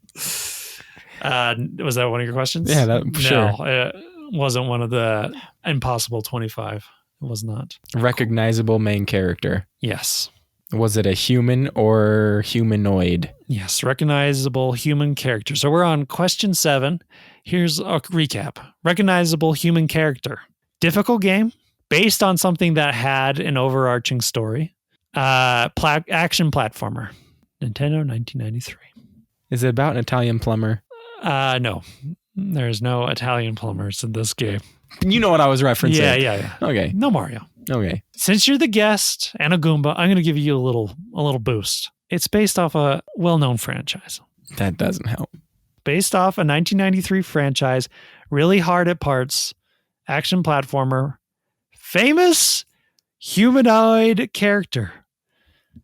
Was that one of your questions? Yeah, sure. No, it wasn't one of the Impossible 25. It was not. Recognizable main character. Yes. Was it a human or humanoid? Yes, recognizable human character. So we're on question 7. Here's a recap. Recognizable human character. Difficult game based on something that had an overarching story. Action platformer. Nintendo 1993. Is it about an Italian plumber? No. There's no Italian plumbers in this game. You know what I was referencing. Yeah. Okay. No Mario. Okay. Since you're the guest and a Goomba, I'm going to give you a little boost. It's based off a well-known franchise. That doesn't help. Based off a 1993 franchise, really hard at parts, action platformer, famous humanoid character.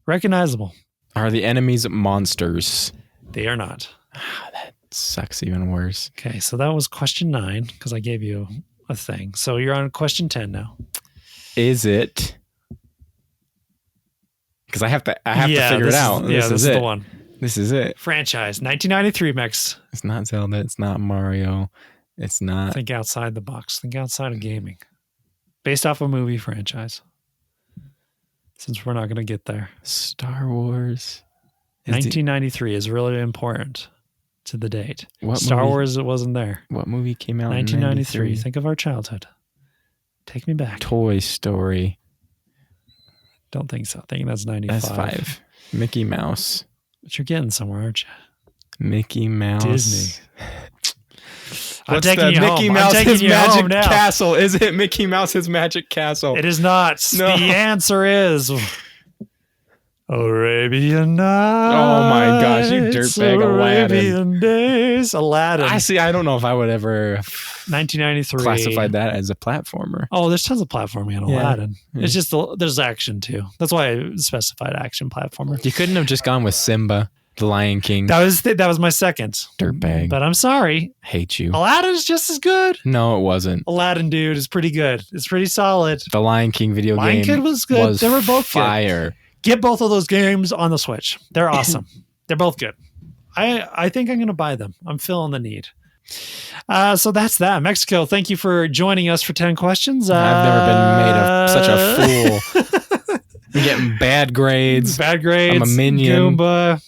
Recognizable. Are the enemies monsters? They are not. That sucks even worse. Okay, so that was question 9 because I gave you a thing. So you're on question 10 now. Is it? Because I have to figure it out. This is the one. This is it. Franchise 1993 mix. It's not Zelda. It's not Mario. It's not. Think outside the box. Think outside of gaming. Based off a movie franchise. Since we're not going to get there. Star Wars. 1993 is really important to the date. What Star movie? Wars, it wasn't there. What movie came out 1993. in 93? Think of our childhood. Take me back. Toy Story. Don't think so. I think that's 95. That's 5. Mickey Mouse. But you're getting somewhere, aren't you? Mickey Mouse. Disney. I'm What's taking you Mickey home. Mouse I'm taking his you magic home now. castle? Is it Mickey Mouse's magic castle? It is not. No. The answer is Arabian Nights. Oh my gosh, you dirtbag Aladdin. Arabian Days. Aladdin. I don't know if I would ever 1993. classified that as a platformer. Oh, there's tons of platforming in Yeah. Aladdin. Yeah. It's just there's action too. That's why I specified action platformer. You couldn't have just gone with Simba, the Lion King. That was my second. Dirtbag. But I'm sorry. Hate you. Aladdin's just as good. No, it wasn't. Aladdin, dude, is pretty good. It's pretty solid. The Lion King video Lion game King was good. They were both fire. Good. Get both of those games on the Switch. They're awesome. They're both good. I think I'm going to buy them. I'm feeling the need. So that's that. Mexico, thank you for joining us for 10 questions. I've never been made of such a fool. I'm getting bad grades. Bad grades. I'm a minion. Goomba.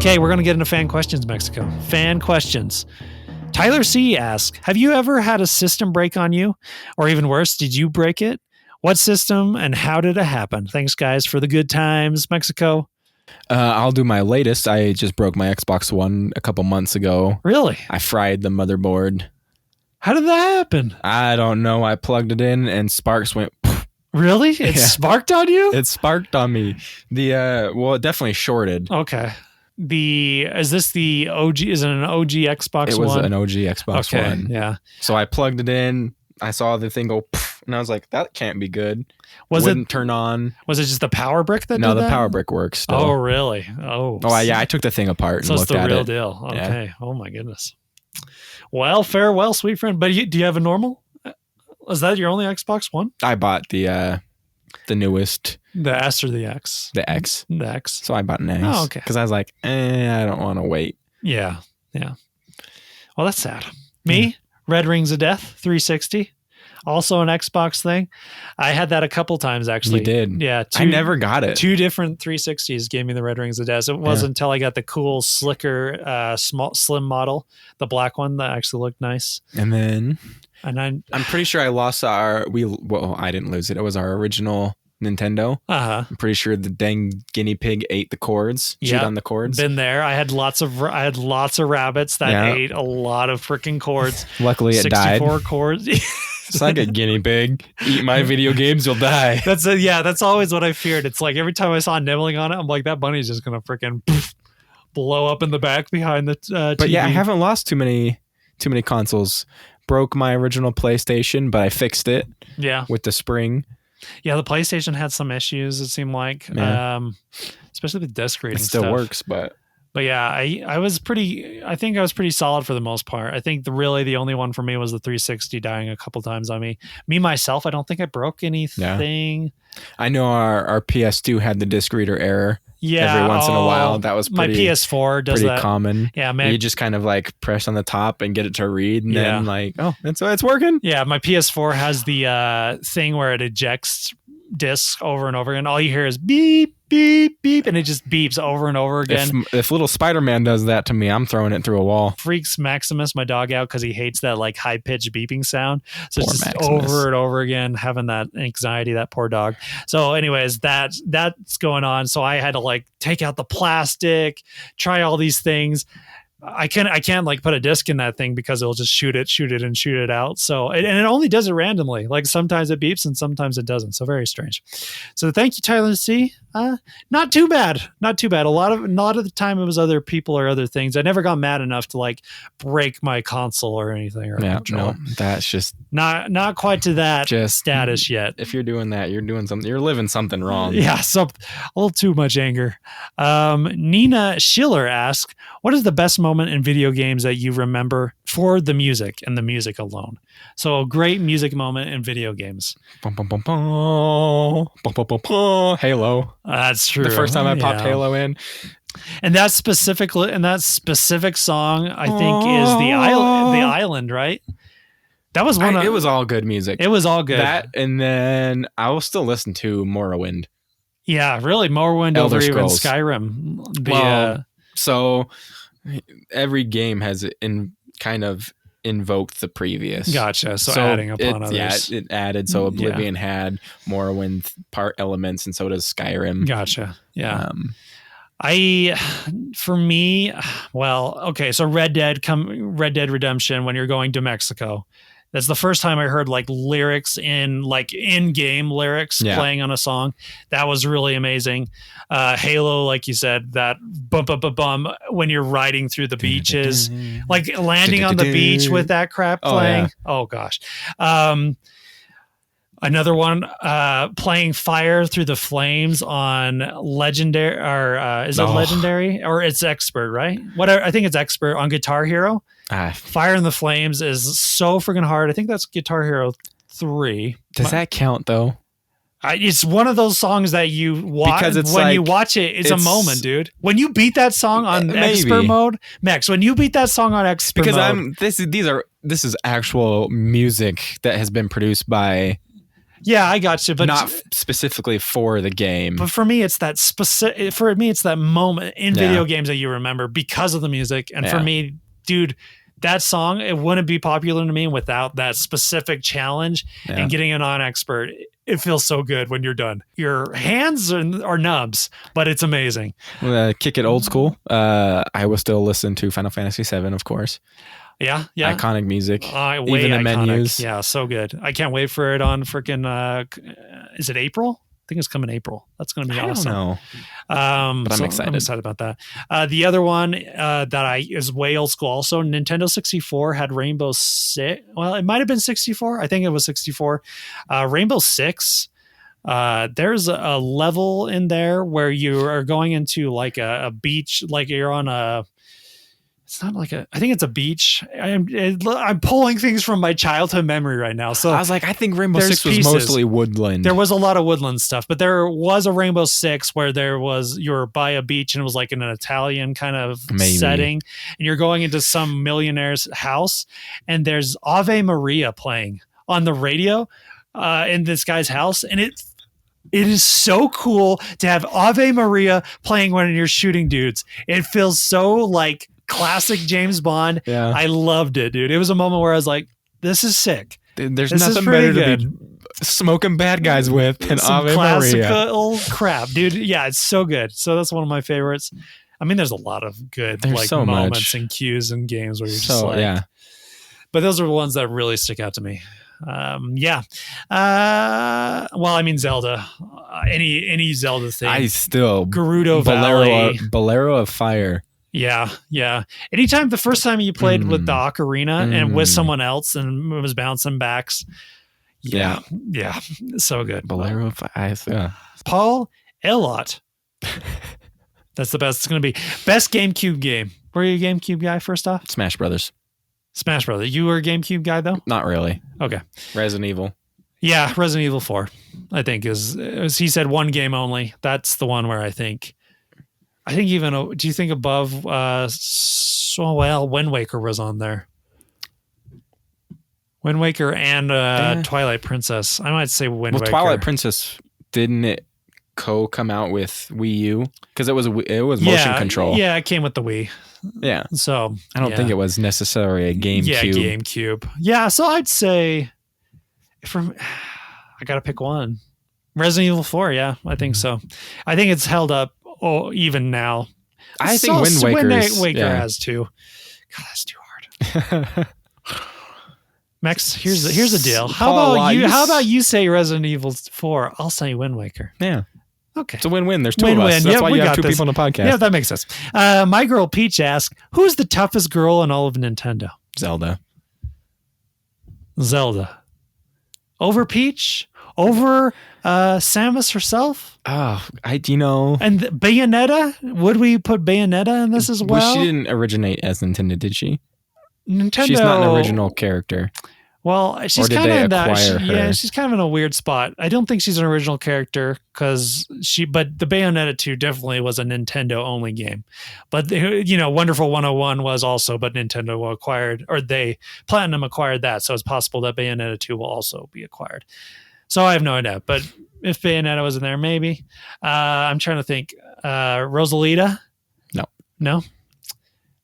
Okay, we're going to get into fan questions, Mexico. Fan questions. Tyler C. asks, have you ever had a system break on you? Or even worse, did you break it? What system and how did it happen? Thanks, guys, for the good times, Mexico. I'll do my latest. I just broke my Xbox One a couple months ago. Really? I fried the motherboard. How did that happen? I don't know. I plugged it in and sparks went. Really? It sparked on you? It sparked on me. It definitely shorted. Okay. Is this the OG? Is it an OG Xbox One? It was an OG Xbox One. Yeah. So I plugged it in. I saw the thing go, and I was like, that can't be good. Wouldn't turn on. Was it just the power brick that did that? No, the power brick works still. Oh, really? Oh, yeah. I took the thing apart and looked at it. So it's the real deal. Okay. Yeah. Oh, my goodness. Well, farewell, sweet friend. But do you have a normal? Is that your only Xbox One? I bought the newest. The S or the X? The X. The X. So I bought an X. Oh, okay. Because I was like, I don't want to wait. Yeah. Yeah. Well, that's sad. Me, Red Rings of Death 360. Also an Xbox thing. I had that a couple times, actually. You did? Yeah. I never got it. 2 different 360s gave me the Red Rings of Death. It wasn't until I got the cool, slicker, slim model, the black one that actually looked nice. And then... And I'm pretty sure I lost I didn't lose it. It was our original Nintendo. Uh-huh. I'm pretty sure the dang guinea pig ate the cords, chewed on the cords. Been there. I had lots of rabbits that ate a lot of freaking cords. Luckily it died. 64 cords. It's like a guinea pig. Eat my video games, you'll die. That's always what I feared. It's like every time I saw nibbling on it, I'm like, that bunny's just gonna freaking blow up in the back behind the TV. But yeah, I haven't lost too many consoles. Broke my original PlayStation, but I fixed it. Yeah. With the spring. Yeah, the PlayStation had some issues, it seemed like. Yeah. Especially the disc reading stuff. It still works, but yeah, I think I was pretty solid for the most part. I think the only one for me was the 360 dying a couple times on me. Me, myself, I don't think I broke anything. Yeah. I know our PS2 had the disc reader error. Yeah, every once in a while. That was my PS4 does pretty that. Common. Yeah, man. You just kind of like press on the top and get it to read, and then like, it's working. Yeah, my PS4 has the thing where it ejects discs over and over again. All you hear is beep, beep, beep, and it just beeps over and over again. If little Spider-Man does that to me, I'm throwing it through a wall. Freaks Maximus, my dog, out because he hates that like high-pitched beeping sound. So poor it's just Maximus. Over and over again, having that anxiety, that poor dog. So anyways, that's going on. So I had to like take out the plastic, try all these things. I can't like put a disc in that thing because it'll just shoot it out. So, and it only does it randomly. Like sometimes it beeps and sometimes it doesn't. So very strange. So thank you, Tyler C. Not too bad. A lot of the time it was other people or other things. I never got mad enough to like break my console or anything. Or no, that's just not quite to that status yet. If you're doing that, you're doing something. You're living something wrong. Yeah, a little too much anger. Nina Schiller asks, what is the best moment in video games that you remember for the music and the music alone? So a great music moment in video games. Bum, bum, bum, bum. Bum, bum, bum, bum. Halo. That's true. The first time I popped Halo in. And that specific song, I think, is the island, right? That was one. It was all good music. It was all good. That, and then I will still listen to Morrowind. Yeah, really, Morrowind over even Skyrim. So every game has kind of invoked the previous. Gotcha. So adding upon others. Yeah, it added. So Oblivion had Morrowind part elements, and so does Skyrim. Gotcha. Yeah. So Red Dead Redemption, when you're going to Mexico. That's the first time I heard like lyrics in-game lyrics playing on a song. That was really amazing. Halo, like you said, that bum bum bum bum when you're riding through the beaches, like landing on the beach with that crap playing. Oh gosh. Another one, playing Fire Through the Flames on Legendary, or is it Legendary? Or it's Expert, right? Whatever. I think it's Expert on Guitar Hero. Fire in the Flames is so freaking hard. I think that's Guitar Hero 3. Does that count though? It's one of those songs that you watch you watch it. It's a moment, dude. When you beat that song on Expert mode, Max. When you beat that song on Expert mode, this is actual music that has been produced by Yeah, I got you, but not specifically for the game. But for me, it's that specific. For me, it's that moment in video games that you remember because of the music. And for me, dude, that song, it wouldn't be popular to me without that specific challenge and getting a non-expert. It feels so good when you're done. Your hands are nubs, but it's amazing. Kick it old school. I will still listen to Final Fantasy VII, of course. Yeah. Iconic music. Even the menus. Yeah, so good. I can't wait for it on freaking, is it April? I think it's coming April. That's going to be awesome. I don't know. But I'm excited. I'm excited about that. The other one that is way old school also, Nintendo 64 had Rainbow Six. Well, it might have been 64. I think it was 64. Rainbow Six. There's a level in there where you are going into like a beach, like you're on a... It's not like I think it's a beach. I'm pulling things from my childhood memory right now. So I was like, I think Rainbow Six was mostly woodland. There was a lot of woodland stuff, but there was a Rainbow Six where you were by a beach and it was like in an Italian kind of setting. And you're going into some millionaire's house and there's Ave Maria playing on the radio in this guy's house. And it is so cool to have Ave Maria playing when you're shooting dudes. It feels so like classic James Bond. Yeah. I loved it, dude. It was a moment where I was like, this is sick. There's nothing better to be smoking bad guys with than Ave Maria. Classical crap, dude. Yeah, it's so good. So that's one of my favorites. I mean, there's a lot of good moments and cues and games where you're just but those are the ones that really stick out to me. Well, I mean, Zelda. Any Zelda thing. I still Gerudo Valley. Bolero of Fire. Yeah. Anytime the first time you played with the ocarina and with someone else and it was bouncing backs. Yeah. So good. Bolero of Fire. Paul Elot. That's the best it's going to be. Best GameCube game. Were you a GameCube guy first off? Smash Brothers. You were a GameCube guy though? Not really. Okay. Resident Evil. Yeah, Resident Evil 4. I think is he said one game only. That's the one where I think even, do you think above, Wind Waker was on there. Wind Waker and Twilight Princess. I might say Wind Waker. Twilight Princess, didn't it come out with Wii U? Because it was motion control. Yeah, it came with the Wii. Yeah. So I don't think it was necessarily a GameCube. Yeah, GameCube. Yeah, so I'd say I got to pick one. Resident Evil 4, yeah, I think so. I think it's held up even now. I think Wind Waker has too. God, that's too hard. Max, here's the deal. How about you say Resident Evil 4? I'll say Wind Waker. Yeah. Okay. It's a win-win. There's two of us. That's why you have two people on the podcast. Yeah, that makes sense. My girl Peach asks, who's the toughest girl in all of Nintendo? Zelda. Over Peach? Over Samus herself? Oh, And Bayonetta? Would we put Bayonetta in this as well? She didn't originate as Nintendo, did she? Nintendo. She's not an original character. Well, she's kind of in that. She's kind of in a weird spot. I don't think she's an original character but the Bayonetta 2 definitely was a Nintendo only game. But Wonderful 101 was also, but Nintendo acquired, or Platinum acquired that. So it's possible that Bayonetta 2 will also be acquired. So I have no idea. But if Bayonetta was in there, maybe. I'm trying to think. Rosalita? No.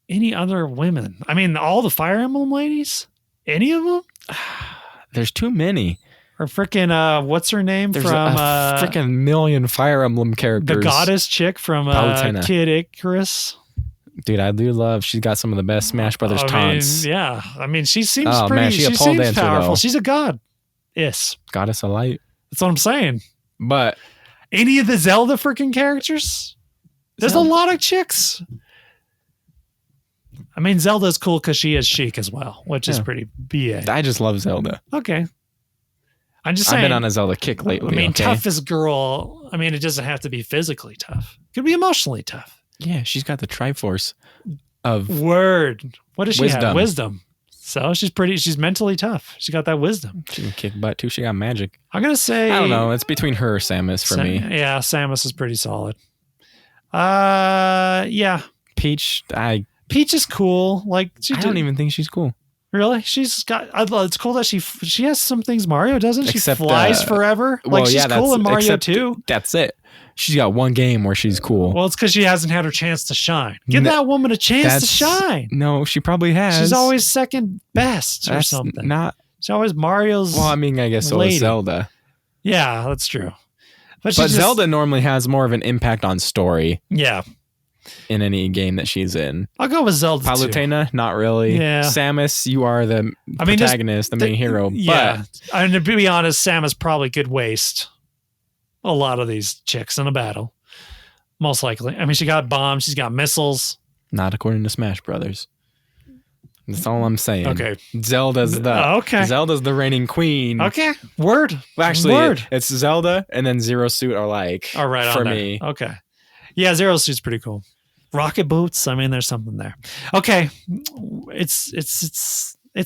Any other women? I mean, all the Fire Emblem ladies? Any of them? There's too many. Or freaking what's her name? There's from a freaking million Fire Emblem characters. The goddess chick from Kid Icarus. Dude, I do love. She's got some of the best Smash Brothers taunts. Yeah, I mean, she seems pretty. Man, she seems dancer, powerful. Though. She's a god. Yes, goddess of light. That's what I'm saying. But any of the Zelda freaking characters, there's a lot of chicks. I mean, Zelda's cool because she is chic as well, which is pretty BA. I just love Zelda. Okay. I'm just saying. I've been on a Zelda kick lately. I mean, toughest girl. I mean, it doesn't have to be physically tough. It could be emotionally tough. Yeah, she's got the Triforce of word. What does she have? Wisdom. So she's mentally tough. She got that wisdom. She can kick butt too. She got magic. I'm going to say. I don't know. It's between her or Samus for me. Yeah, Samus is pretty solid. Yeah. Peach, Peach is cool. Like I don't even think she's cool. Really? She's got. It's cool that she has some things Mario doesn't. She flies forever. Like she's cool in Mario too. That's it. She's got one game where she's cool. Well, it's because she hasn't had her chance to shine. Give that woman a chance to shine. No, she probably has. She's always second best or something. She's always Mario's. Well, I mean, I guess so is Zelda. Yeah, that's true. But Zelda normally has more of an impact on story. Yeah. In any game that she's in. I'll go with Zelda Palutena, not really. Yeah. Samus, you are the protagonist, the main hero. Yeah. I mean, to be honest, Samus probably could waste a lot of these chicks in a battle. Most likely. I mean, she got bombs. She's got missiles. Not according to Smash Brothers. That's all I'm saying. Okay. Zelda's the reigning queen. Okay. Word. Well, actually, it's Zelda and then Zero Suit are like for me. Okay. Yeah, Zero Suit's pretty cool. Rocket boots. I mean, there's something there. Okay, it's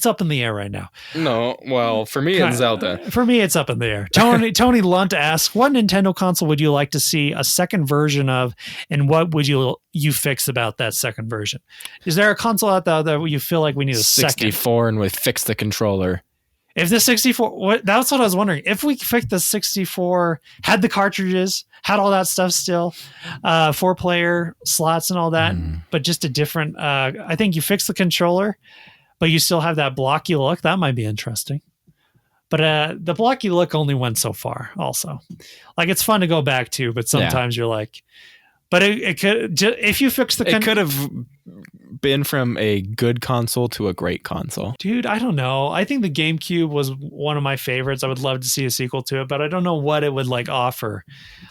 up in the air right now. No, well, for me, it's Zelda. For me, it's up in the air. Tony Lunt asks, "What Nintendo console would you like to see a second version of, and what would you fix about that second version? Is there a console out there that you feel like we need a 64 and we fix the controller?" If the 64, that's what I was wondering. If we fixed the 64, had the cartridges, had all that stuff still, 4-player slots and all that, but just a different, I think you fix the controller, but you still have that blocky look. That might be interesting. But the blocky look only went so far also. Like, it's fun to go back to, but sometimes you're like, but it could, if you fix the... It could have been from a good console to a great console. Dude, I don't know. I think the GameCube was one of my favorites. I would love to see a sequel to it, but I don't know what it would like offer.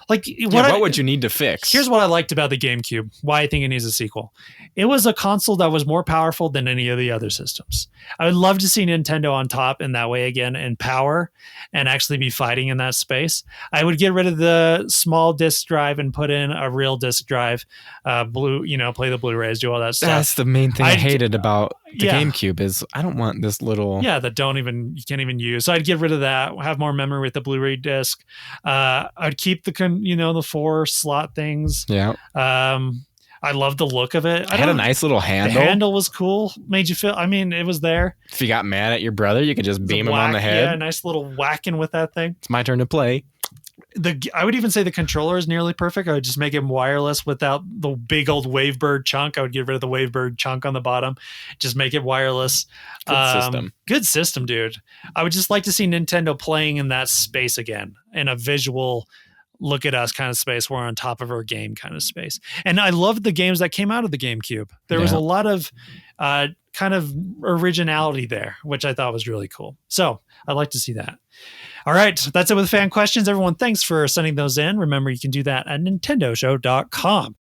Like, what would you need to fix? Here's what I liked about the GameCube, why I think it needs a sequel. It was a console that was more powerful than any of the other systems. I would love to see Nintendo on top in that way again, in power, and actually be fighting in that space. I would get rid of the small disc drive and put in a real disc drive, play the Blu-rays, do all that stuff. That's the main thing I hated about the GameCube is I don't want this little... Yeah, that you can't even use. So I'd get rid of that, have more memory with the Blu-ray disc. I'd keep the 4 slot things. Yeah. I love the look of it. It had a nice little handle. The handle was cool. Made you feel, it was there. If you got mad at your brother, you could just beam him on the head. Yeah, nice little whacking with that thing. It's my turn to play. I would even say the controller is nearly perfect. I would just make it wireless without the big old Wavebird chunk. I would get rid of the Wavebird chunk on the bottom. Just make it wireless. Good system, dude. I would just like to see Nintendo playing in that space again, in a visual look at us kind of space. We're on top of our game kind of space. And I loved the games that came out of the GameCube. There was a lot of kind of originality there, which I thought was really cool. So I'd like to see that. All right, that's it with fan questions. Everyone, thanks for sending those in. Remember, you can do that at nintendoshow.com.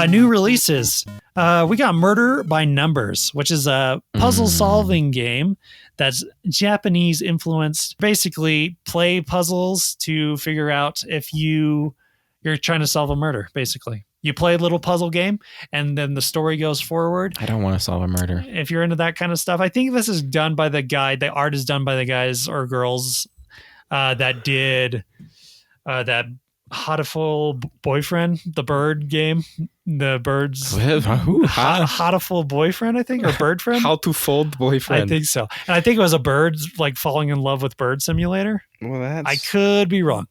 New releases. We got Murder by Numbers, which is a puzzle solving game that's Japanese influenced. Basically, play puzzles to figure out if you're trying to solve a murder. Basically, you play a little puzzle game, and then the story goes forward. I don't want to solve a murder. If you're into that kind of stuff, I think this is done by the guy. The art is done by the guys or girls that did that Hotiful Boyfriend, the bird game, the birds. Hotiful Boyfriend, I think, or Bird Friend. How to Fold Boyfriend. I think so. And I think it was a bird like falling in love with Bird Simulator. Well, I could be wrong,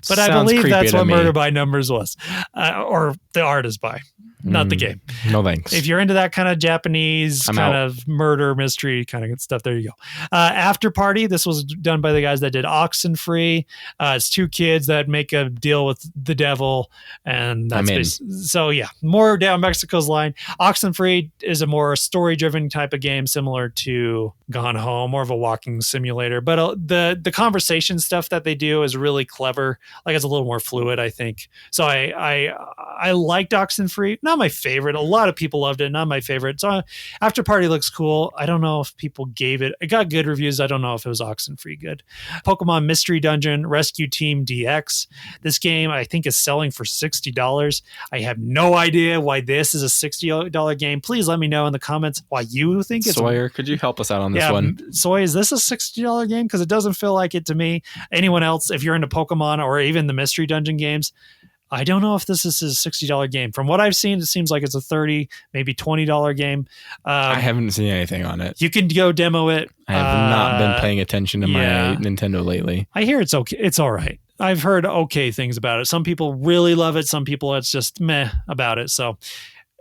but I believe that's what Murder by Numbers was, or the art is by. Not the game. No thanks. If you're into that kind of Japanese of murder mystery kind of good stuff, there you go. After Party. This was done by the guys that did Oxenfree. It's 2 kids that make a deal with the devil, and that's so yeah. More down Mexico's line. Oxenfree is a more story-driven type of game, similar to Gone Home, more of a walking simulator. But the conversation stuff that they do is really clever. Like, it's a little more fluid, I think. So I liked Oxenfree. not my favorite. A lot of people loved it. Not my favorite. So After Party looks cool. I don't know if people gave it. It got good reviews. I don't know if it was Oxenfree good. Pokemon Mystery Dungeon Rescue Team DX. This game I think is selling for $60. I have no idea why this is a $60 game. Please let me know in the comments why you think it's. Sawyer, could you help us out on this one? Sawyer, is this a $60 game? Because it doesn't feel like it to me. Anyone else, if you're into Pokemon or even the Mystery Dungeon games, I don't know if this is a $60 game. From what I've seen, it seems like it's a $30, maybe $20 game. I haven't seen anything on it. You can go demo it. I have not been paying attention to my Nintendo lately. I hear it's okay. It's all right. I've heard okay things about it. Some people really love it. Some people, it's just meh about it. So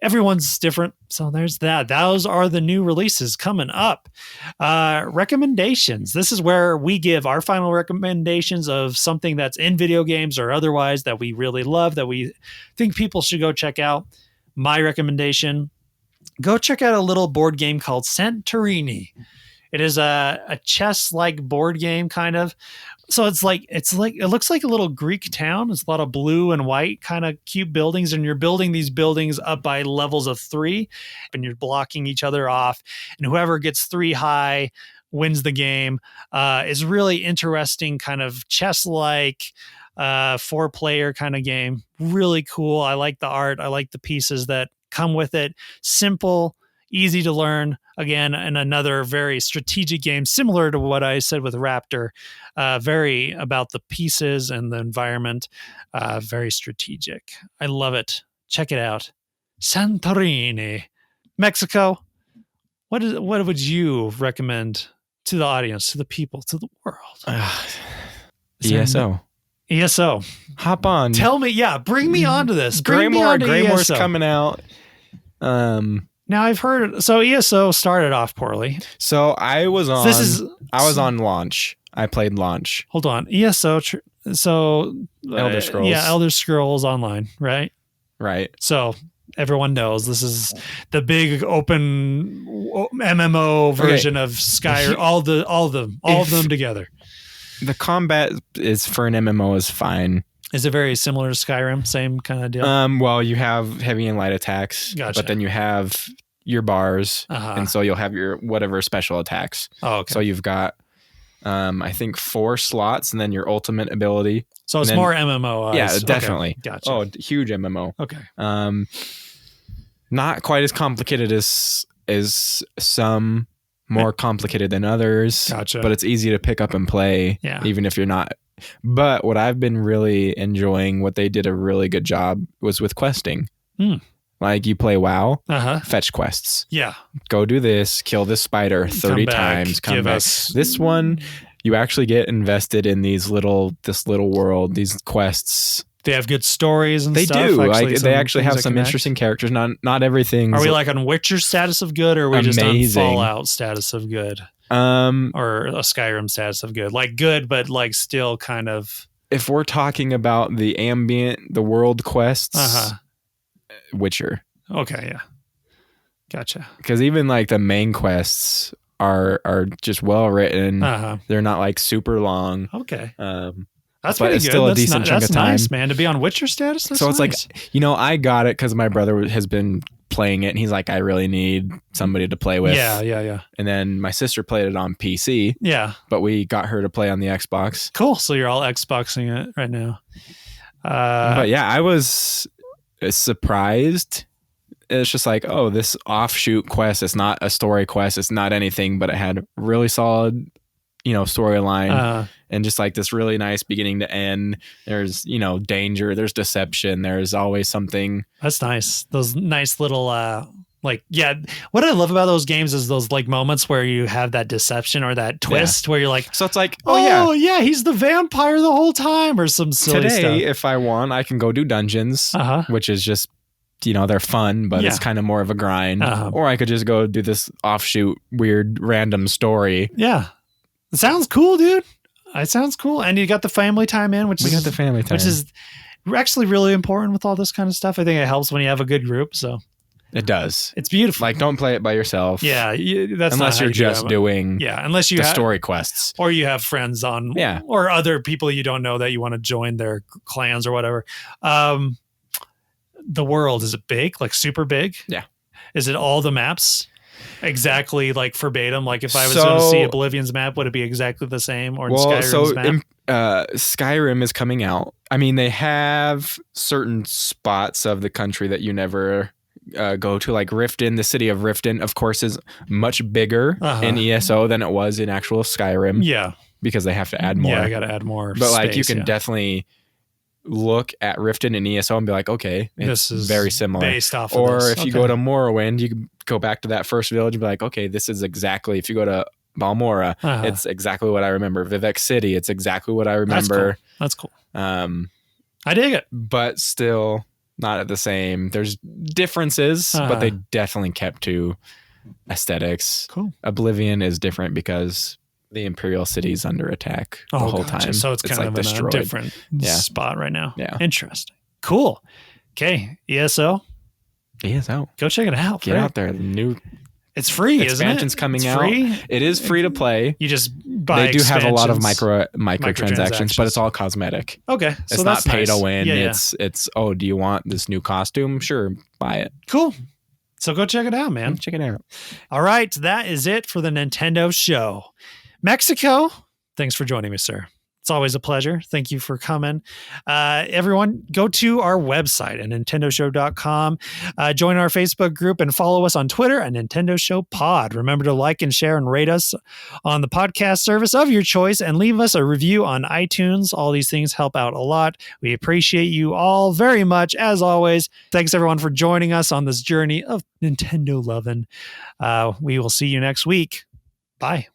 everyone's different. So there's that. Those are the new releases coming up. Recommendations. This is where we give our final recommendations of something that's in video games or otherwise that we really love, that we think people should go check out. My recommendation, go check out a little board game called Santorini. It is a chess-like board game, kind of. So it looks like a little Greek town. It's a lot of blue and white kind of cute buildings, and you're building these buildings up by levels of 3, and you're blocking each other off. And whoever gets 3 high wins the game. It's really interesting, kind of chess-like 4-player kind of game. Really cool. I like the art. I like the pieces that come with it. Simple, easy to learn. Again, and another very strategic game, similar to what I said with Raptor. Very about the pieces and the environment. Very strategic. I love it. Check it out. Santorini, Mexico. What would you recommend to the audience, to the people, to the world? ESO. ESO. Hop on. Tell me, bring me onto this. Greymore's coming out. Now I've heard so ESO started off poorly. So I was on launch. I played launch. Hold on. ESO Elder Scrolls. Yeah, Elder Scrolls Online, right? Right. So everyone knows this is the big open MMO version of Skyrim, all of them together. The combat is for an MMO is fine. Is it very similar to Skyrim? Same kind of deal? Well, you have heavy and light attacks, but then you have your bars, and so you'll have your whatever special attacks. Oh, okay. So you've got, I think 4 slots, and then your ultimate ability. So it's more MMO. Yeah, definitely. Okay. Gotcha. Oh, huge MMO. Okay. Not quite as complicated as some, more complicated than others. Gotcha. But it's easy to pick up and play, even if you're not. But what I've been really enjoying, what they did a really good job, was with questing. Like you play WoW, fetch quests. Yeah. Go do this, kill this spider 30 times, come back. This one, you actually get invested in this little world, these quests. They have good stories and stuff. They do. They actually have some interesting characters. Not everything. Are we like on Witcher status of good, or are we just on Fallout status of good? Or a Skyrim status of good, like good, but like still kind of. If we're talking about the world quests, Witcher. Okay, yeah, gotcha. Because even like the main quests are just well written. They're not like super long. Okay. That's pretty good. Still a decent chunk of time. Nice, man, to be on Witcher status. That's so it's nice. like, I got it because my brother has been playing it, and he's like, I really need somebody to play with. Yeah. And then my sister played it on PC. Yeah. But we got her to play on the Xbox. Cool. So you're all Xboxing it right now. But yeah, I was surprised. It's just like, oh, this offshoot quest, it's not a story quest, it's not anything, but it had really solid, storyline. And just like this really nice beginning to end. There's, danger, there's deception, there's always something. That's nice. Those nice little, what I love about those games is those like moments where you have that deception or that twist where you're like, so it's like, oh yeah, he's the vampire the whole time, or some silly stuff. Today, if I want, I can go do dungeons, which is just, they're fun, but it's kind of more of a grind. Or I could just go do this offshoot, weird, random story. Yeah. It sounds cool, dude. It sounds cool. And you got the family time in, which is actually really important with all this kind of stuff. I think it helps when you have a good group. So it does. It's beautiful. Like, don't play it by yourself. Yeah. That's unless you're just doing unless you the story quests. Or you have friends on or other people you don't know that you want to join their clans or whatever. the world, is it big, like super big? Yeah. Is it all the maps exactly like verbatim? Like if I was going to see Oblivion's map, would it be exactly the same? Or Skyrim's map? Skyrim is coming out. I mean, they have certain spots of the country that you never go to, like Riften. The city of Riften, of course, is much bigger in ESO than it was in actual Skyrim. Yeah. Because they have to add more. Yeah, I got to add more. But like you can definitely look at Riften and ESO and be like, okay, this is very similar. Based off or of this. If you go to Morrowind, you can go back to that first village and be like, okay, this is exactly, if you go to Balmora, it's exactly what I remember. Vivek City, it's exactly what I remember. That's cool. I dig it. But still not at the same. There's differences, but they definitely kept to aesthetics. Cool. Oblivion is different because the Imperial City's under attack the whole time. So it's kind of in a different spot right now. Yeah. Interesting. Cool. Okay. ESO. Go check it out. Get out there. The new it's free, isn't it? Expansion's coming out. Free? It is free to play. You just buy They do have a lot of microtransactions, but it's all cosmetic. Okay. So it's not pay to win. It's do you want this new costume? Sure, buy it. Cool. So go check it out, man. Check it out. All right. That is it for the Nintendo show. Mexico, thanks for joining me, sir. It's always a pleasure. Thank you for coming. Everyone, go to our website at nintendoshow.com. Join our Facebook group and follow us on Twitter at Nintendo Show Pod. Remember to like and share and rate us on the podcast service of your choice and leave us a review on iTunes. All these things help out a lot. We appreciate you all very much. As always, thanks everyone for joining us on this journey of Nintendo loving. We will see you next week. Bye.